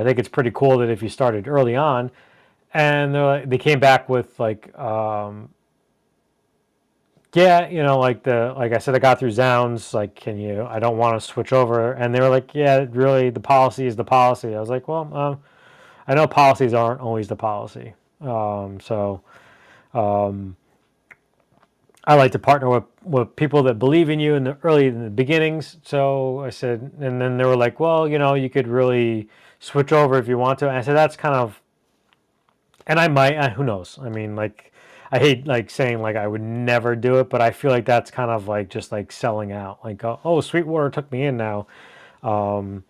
think it's pretty cool that if you started early on, and they came back with like yeah, like I said, I got through Zounds. Like, I don't want to switch over. And they were like, yeah, really, the policy is the policy. I was like, well, I know policies aren't always the policy. So I like to partner with people that believe in you in the beginnings. So I said, and then they were like, well, you could really switch over if you want to. And I said, that's kind of, and I might, who knows? I mean, like, I hate like saying like I would never do it, but I feel like that's kind of like just like selling out. Like, oh, Sweetwater took me in now. I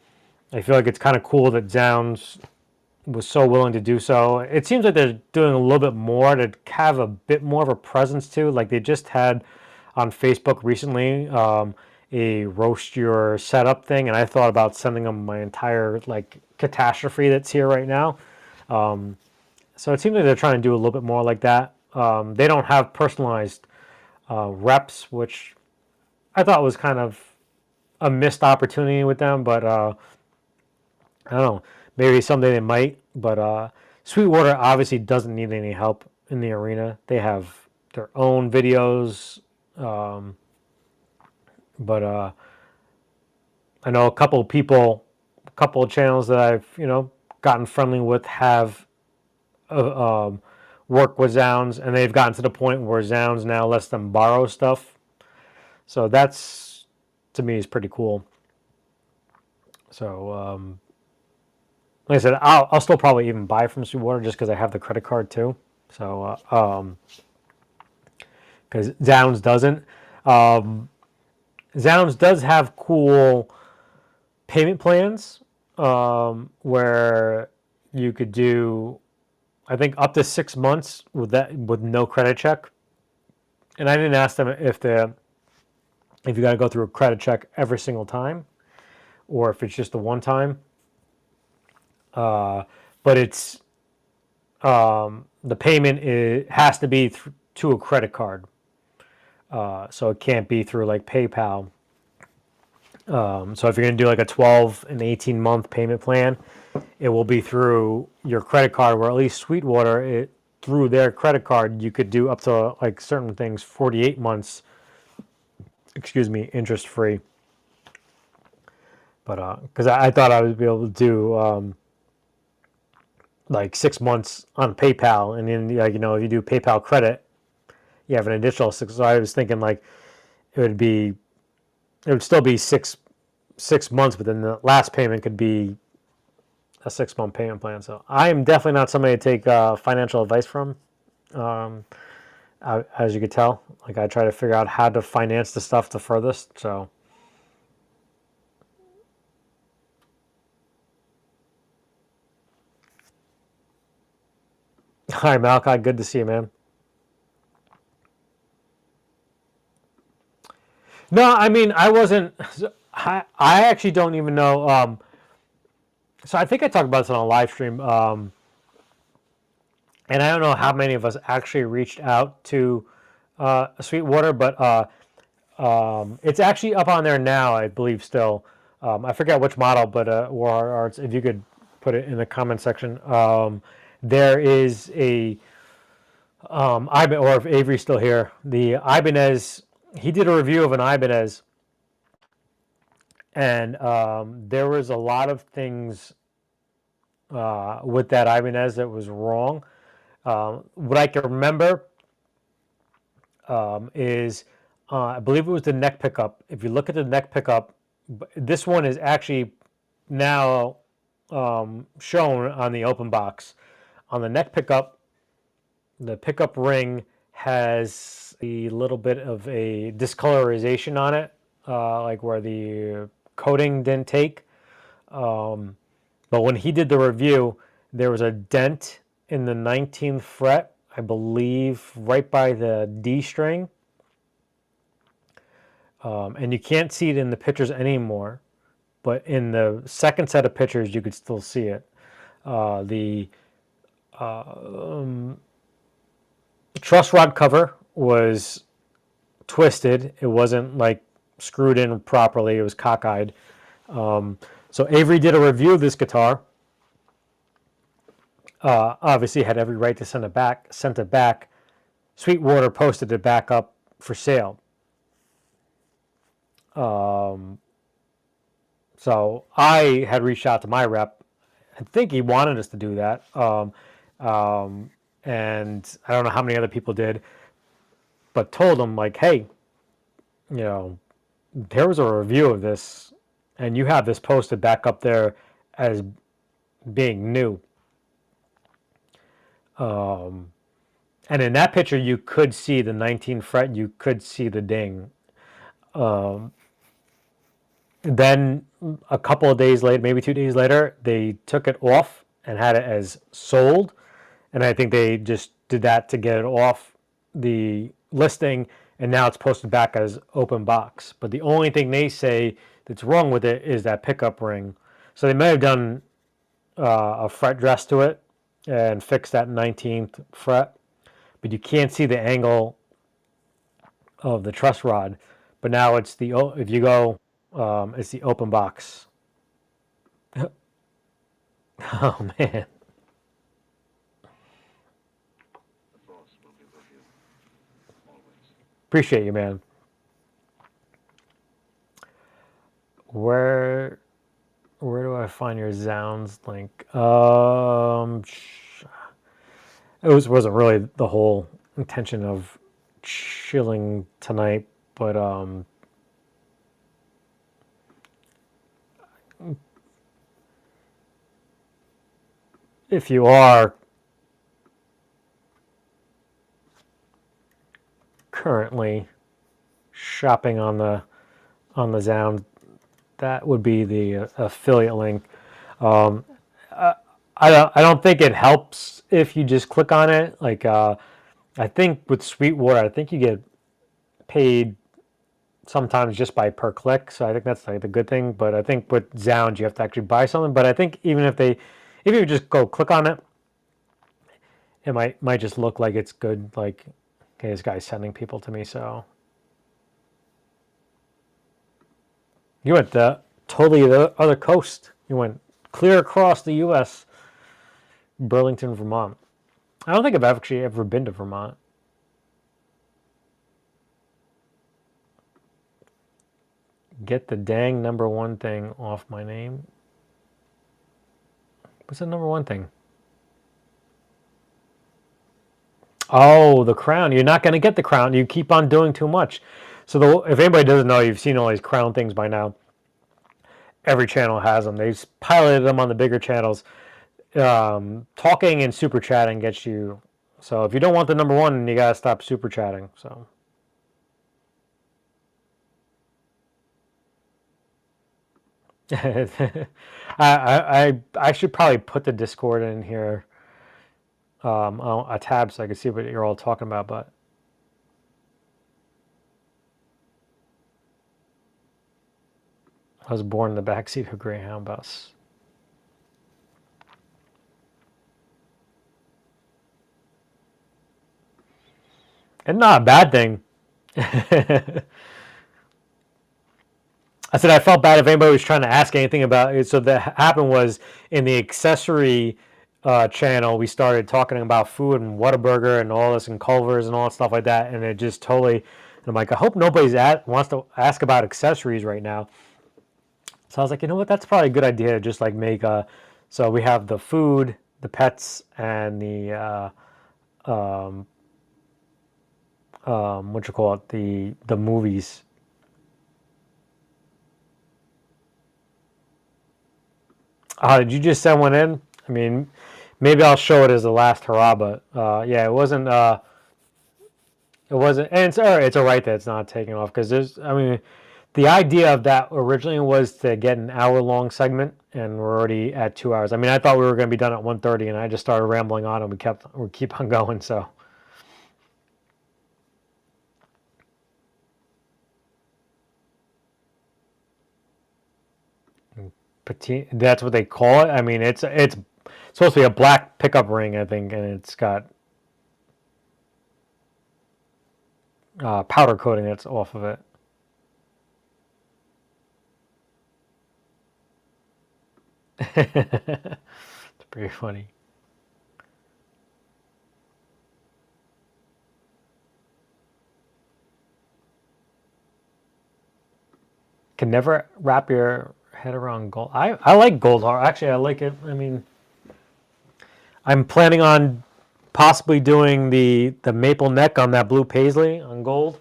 feel like it's kind of cool that Zounds was so willing to do so. It seems like they're doing a little bit more to have a bit more of a presence too. Like they just had on Facebook recently a roast your setup thing, and I thought about sending them my entire like catastrophe that's here right now. So it seems like they're trying to do a little bit more like that. They don't have personalized reps, which I thought was kind of a missed opportunity with them. But I don't know. Maybe someday they might. But Sweetwater obviously doesn't need any help in the arena. They have their own videos. But I know a couple of people, a couple of channels that I've gotten friendly with have work with Zounds, and they've gotten to the point where Zounds now lets them borrow stuff. So that's, to me, is pretty cool. So, like I said, I'll still probably even buy from Sweetwater just because I have the credit card too. So, because Zounds doesn't. Zounds does have cool payment plans where you could do, I think, up to 6 months with no credit check. And I didn't ask them if you got to go through a credit check every single time, or if it's just the one time. But it's the payment has to be to a credit card, so it can't be through like PayPal. So if you're going to do like a 12 and 18-month payment plan, it will be through your credit card. Where at least Sweetwater, through their credit card, you could do up to like certain things 48 months. Excuse me, interest free. But because I thought I would be able to do like 6 months on PayPal, and then like if you do PayPal credit, you have an additional 6. So I was thinking like it would still be six months, but then the last payment could be a 6-month payment plan. So I am definitely not somebody to take financial advice from. As you could tell, like I try to figure out how to finance the stuff the furthest. So. Hi, Malachi. Good to see you, man. No, I mean, I wasn't. I actually don't even know. So I think I talked about this on a live stream. And I don't know how many of us actually reached out to Sweetwater, but it's actually up on there now, I believe, still. I forget which model, but or if you could put it in the comment section. There is a or if Avery's still here, the Ibanez. He did a review of an Ibanez, and there was a lot of things with that Ibanez that was wrong. What I can remember is I believe it was the neck pickup. If you look at the neck pickup, this one is actually now shown on the open box. On the neck pickup, the pickup ring has a little bit of a discolorization on it, like where the coating didn't take. But when he did the review, there was a dent in the 19th fret, I believe, right by the D string. And you can't see it in the pictures anymore, but in the second set of pictures, you could still see it. The truss rod cover was twisted. It wasn't like screwed in properly. It was cockeyed. So Avery did a review of this guitar. Obviously had every right to send it back. Sent it back. Sweetwater posted it back up for sale. So I had reached out to my rep. I think he wanted us to do that. And I don't know how many other people did, but told him like, hey, there was a review of this, and you have this posted back up there as being new. And in that picture, you could see the 19th fret. You could see the ding. Then a couple of days later, maybe 2 days later, they took it off and had it as sold. And I think they just did that to get it off the listing, and now it's posted back as open box. But the only thing they say that's wrong with it is that pickup ring. So they may have done a fret dress to it and fixed that 19th fret, but you can't see the angle of the truss rod. But now it's if you go, it's the open box. Oh man. Appreciate you, man. Where do I find your Zounds link? It wasn't really the whole intention of chilling tonight, but if you are currently shopping on the Zound, that would be the affiliate link. I don't think it helps if you just click on it. Like I think with Sweetwater, I think you get paid sometimes just by per click. So I think that's like the good thing. But I think with Zound, you have to actually buy something. But I think even if you just go click on it, it might just look like it's good. Like, okay, this guy's sending people to me. So you went totally the other coast. You went clear across the U.S. Burlington, Vermont. I don't think I've actually ever been to Vermont. Get the dang number one thing off my name. What's the number one thing? Oh, the crown. You're not going to get the crown. You keep on doing too much. So if anybody doesn't know, you've seen all these crown things by now. Every channel has them. They've piloted them on the bigger channels. Talking and super chatting gets you. So if you don't want the number one, you got to stop super chatting. So. I should probably put the Discord in here, a tab, so I can see what you're all talking about. But I was born in the backseat of a Greyhound bus. And not a bad thing. I said I felt bad if anybody was trying to ask anything about it. So that happened was in the accessory channel, we started talking about food and Whataburger and all this and Culver's and all that stuff like that. And it just totally, and I'm like, I hope nobody's wants to ask about accessories right now. So I was like, you know what? That's probably a good idea to just like make a, so we have the food, the pets, and the, what you call it? The movies. Did you just send one in? I mean, maybe I'll show it as the last hurrah, but yeah, it wasn't, and it's all right, that it's not taking off, because I mean, the idea of that originally was to get an hour-long segment, and we're already at 2 hours. I mean, I thought we were going to be done at 1:30, and I just started rambling on, and we keep on going, so. That's what they call it. I mean, it's supposed to be a black pickup ring, I think, and it's got powder coating that's off of it. It's pretty funny. Can never wrap your head around gold. I like gold. Actually, I like it. I mean, I'm planning on possibly doing the maple neck on that blue paisley on gold.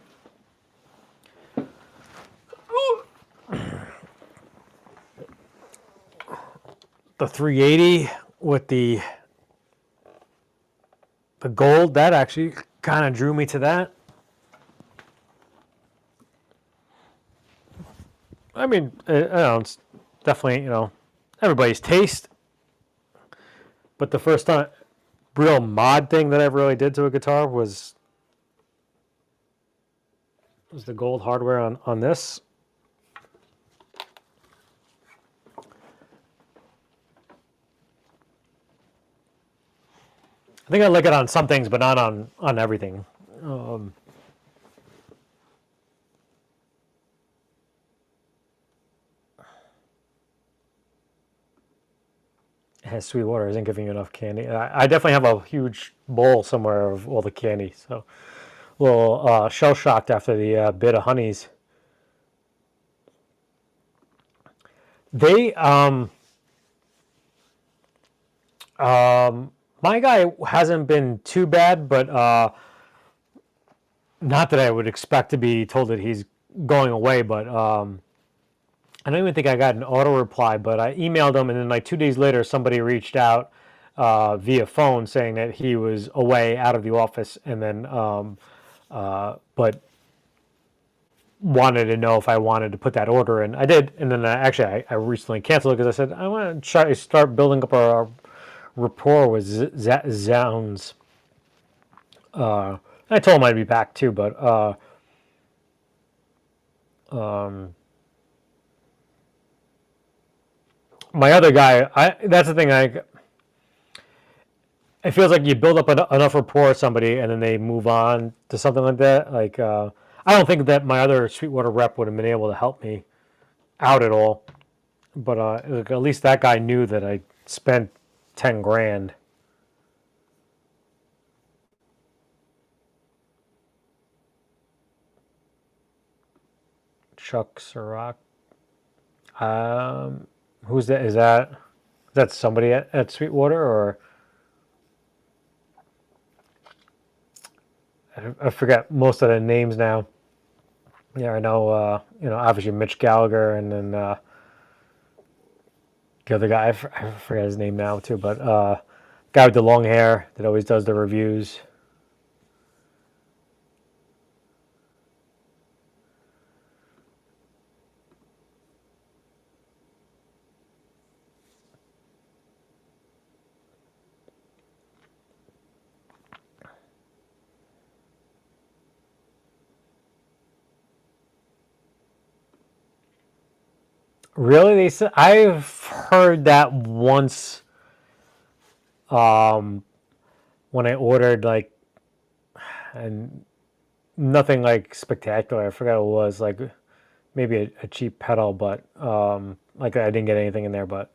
The 380 with the gold, that actually kind of drew me to that. I mean, I don't know, it's definitely, everybody's taste. But the first time real mod thing that I ever really did to a guitar was the gold hardware on this. I think I like it on some things, but not on everything. Sweetwater isn't giving you enough candy. I definitely have a huge bowl somewhere of all the candy, so a little shell shocked after the bit of honeys. They my guy hasn't been too bad, but not that I would expect to be told that he's going away, but I don't even think I got an auto reply, but I emailed him, and then like 2 days later, somebody reached out via phone saying that he was away out of the office, and then but wanted to know if I wanted to put that order in. I did, and then I recently canceled it because I said I want to try to start building up a rapport with Zounds. I told him I'd be back too, but my other guy, that's the thing. It feels like you build up enough rapport with somebody, and then they move on to something like that. Like I don't think that my other Sweetwater rep would have been able to help me out at all. But at least that guy knew that I spent 10 grand. Chuck Sirach. Who's that? Is that somebody at Sweetwater, or I forget most of the names now. Yeah, I know. Obviously Mitch Gallagher, and then the other guy. I forget his name now too, but guy with the long hair that always does the reviews. Really, they said I've heard that once. When I ordered and nothing like spectacular. I forgot what it was, like maybe a cheap pedal, but like I didn't get anything in there. But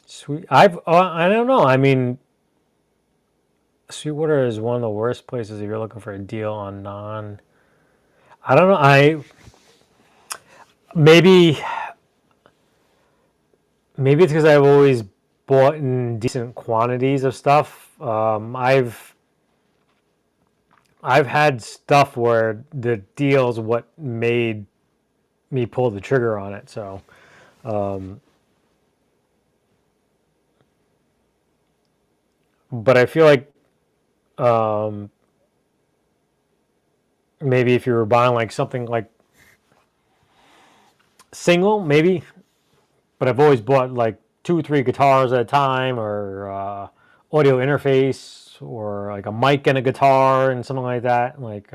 sweet, I don't know. I mean, Sweetwater is one of the worst places if you're looking for a deal on non. I don't know. Maybe maybe it's because I've always bought in decent quantities of stuff. I've had stuff where the deal's what made me pull the trigger on it. So, but I feel like maybe if you were buying like something like single, maybe. But I've always bought like 2 or 3 guitars at a time, or audio interface, or like a mic and a guitar and something like that. Like,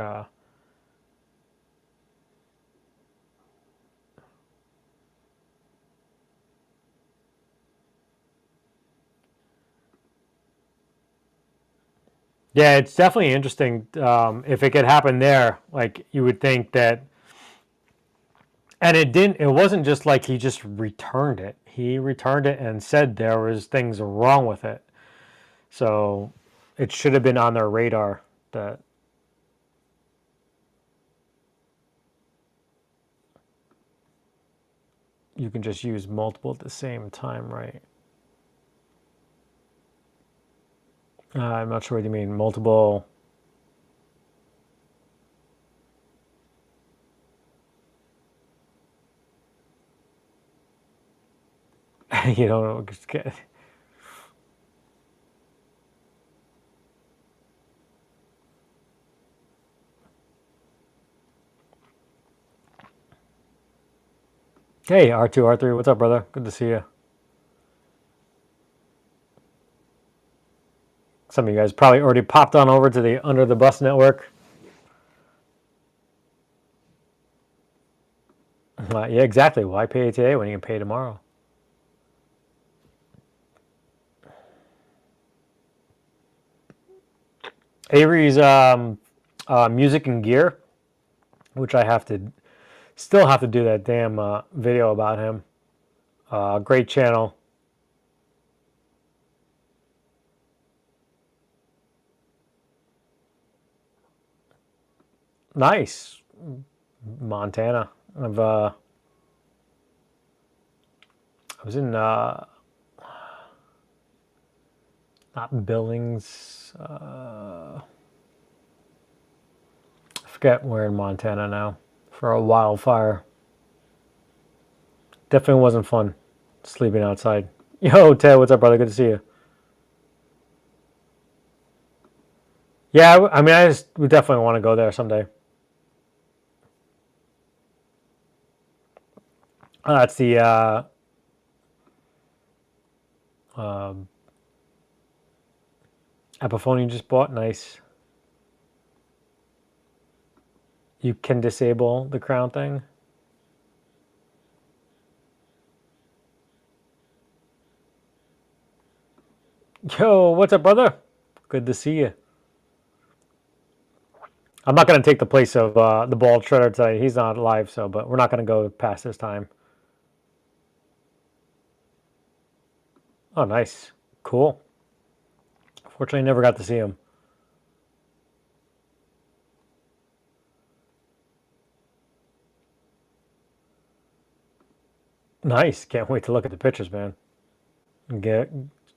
yeah, it's definitely interesting. If it could happen there, like you would think that, and it didn't. It wasn't just like he just returned it. He returned it and said there was things wrong with it. So it should have been on their radar that you can just use multiple at the same time, right? I'm not sure what you mean. Multiple. You know, just get. Hey, R2, R3, what's up, brother? Good to see you. Some of you guys probably already popped on over to the Under the Bus Network. Yeah, exactly. Why pay today when you can pay tomorrow? Avery's music and gear, which I still have to do that damn video about him. Great channel. Nice. Montana. I was in not Billings. I forget where in Montana now for a wildfire. Definitely wasn't fun sleeping outside. Yo, Ted, what's up, brother? Good to see you. Yeah, I mean, we definitely want to go there someday. That's the um, Epiphone you just bought. Nice. You can disable the crown thing. Yo, what's up, brother? Good to see you. I'm not going to take the place of the bald shredder today. He's not live, so but we're not going to go past this time. Oh, nice. Cool. Fortunately, never got to see him. Nice. Can't wait to look at the pictures, man.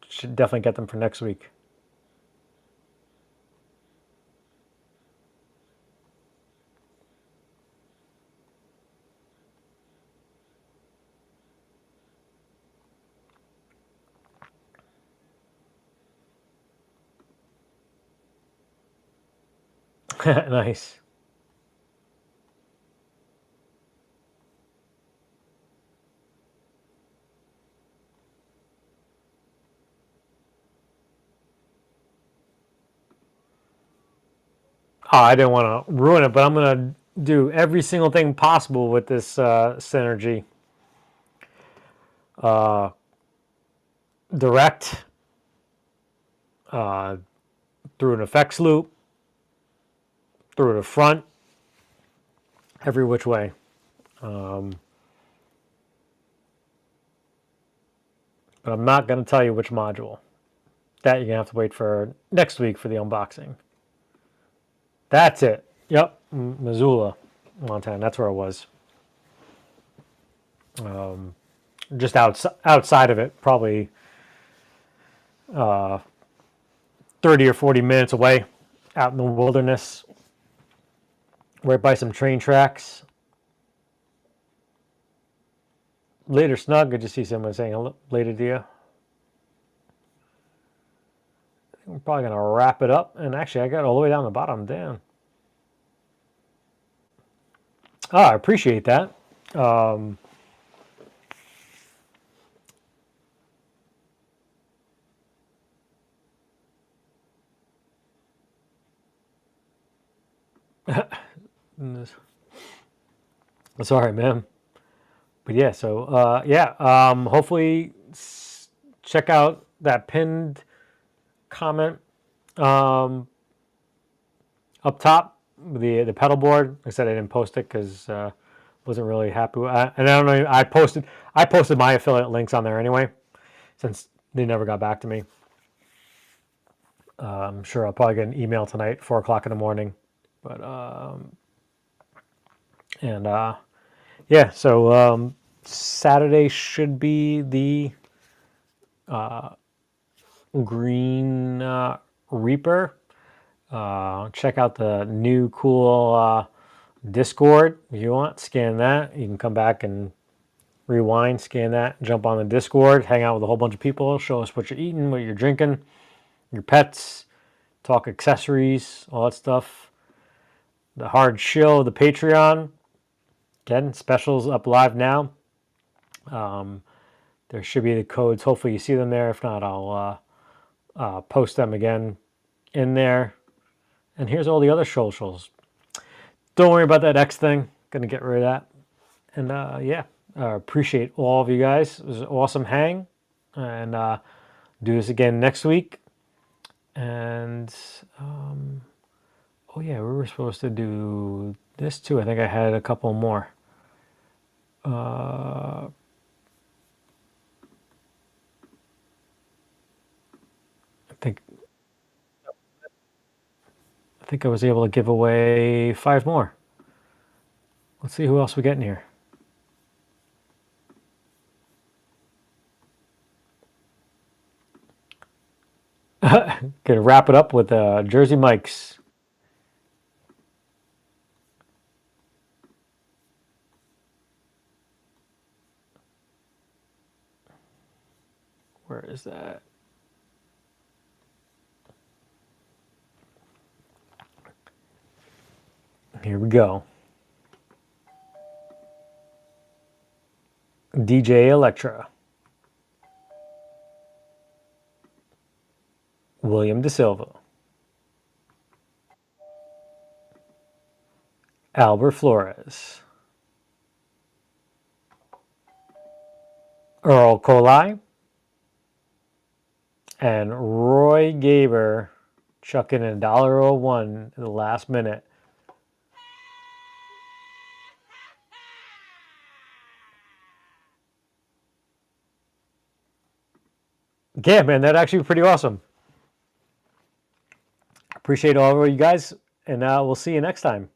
Should definitely get them for next week. Nice. Oh, I didn't want to ruin it, but I'm going to do every single thing possible with this synergy. Direct, uh, through an effects loop, through the front, every which way. But I'm not going to tell you which module. That you're going to have to wait for next week for the unboxing. That's it. Yep, Missoula, Montana. That's where it was. Just outside of it, probably 30 or 40 minutes away, out in the wilderness, right by some train tracks. Later, Snug. Good to see someone saying hello. Later, dear. We're probably going to wrap it up. And actually, I got all the way down the bottom. Damn. Oh, I appreciate that. Sorry, man. But yeah, so hopefully check out that pinned comment up top, the pedal board. Like I said, I didn't post it because wasn't really happy with it. And I don't know, I posted my affiliate links on there anyway, since they never got back to me. I'm sure I'll probably get an email tonight, 4 o'clock in the morning. But yeah, so Saturday should be the Green Reaper. Check out the new cool Discord if you want. Scan that. You can come back and rewind, scan that, jump on the Discord, hang out with a whole bunch of people, show us what you're eating, what you're drinking, your pets, talk accessories, all that stuff. The hard shill, the Patreon. Again, specials up live now. There should be the codes. Hopefully you see them there. If not, I'll post them again in there. And here's all the other socials. Don't worry about that X thing. Gonna get rid of that. And appreciate all of you guys. It was an awesome hang. And do this again next week. And we were supposed to do this too. I think I had a couple more. I think I was able to give away 5 more. Let's see who else we get in here. Gonna wrap it up with Jersey Mike's. Where is that? Here we go. DJ Electra. William De Silva. Albert Flores. Earl Colai. And Roy Gaber chucking in $1.01 in the last minute. Yeah, man, that'd actually be pretty awesome. Appreciate all of you guys, and we'll see you next time.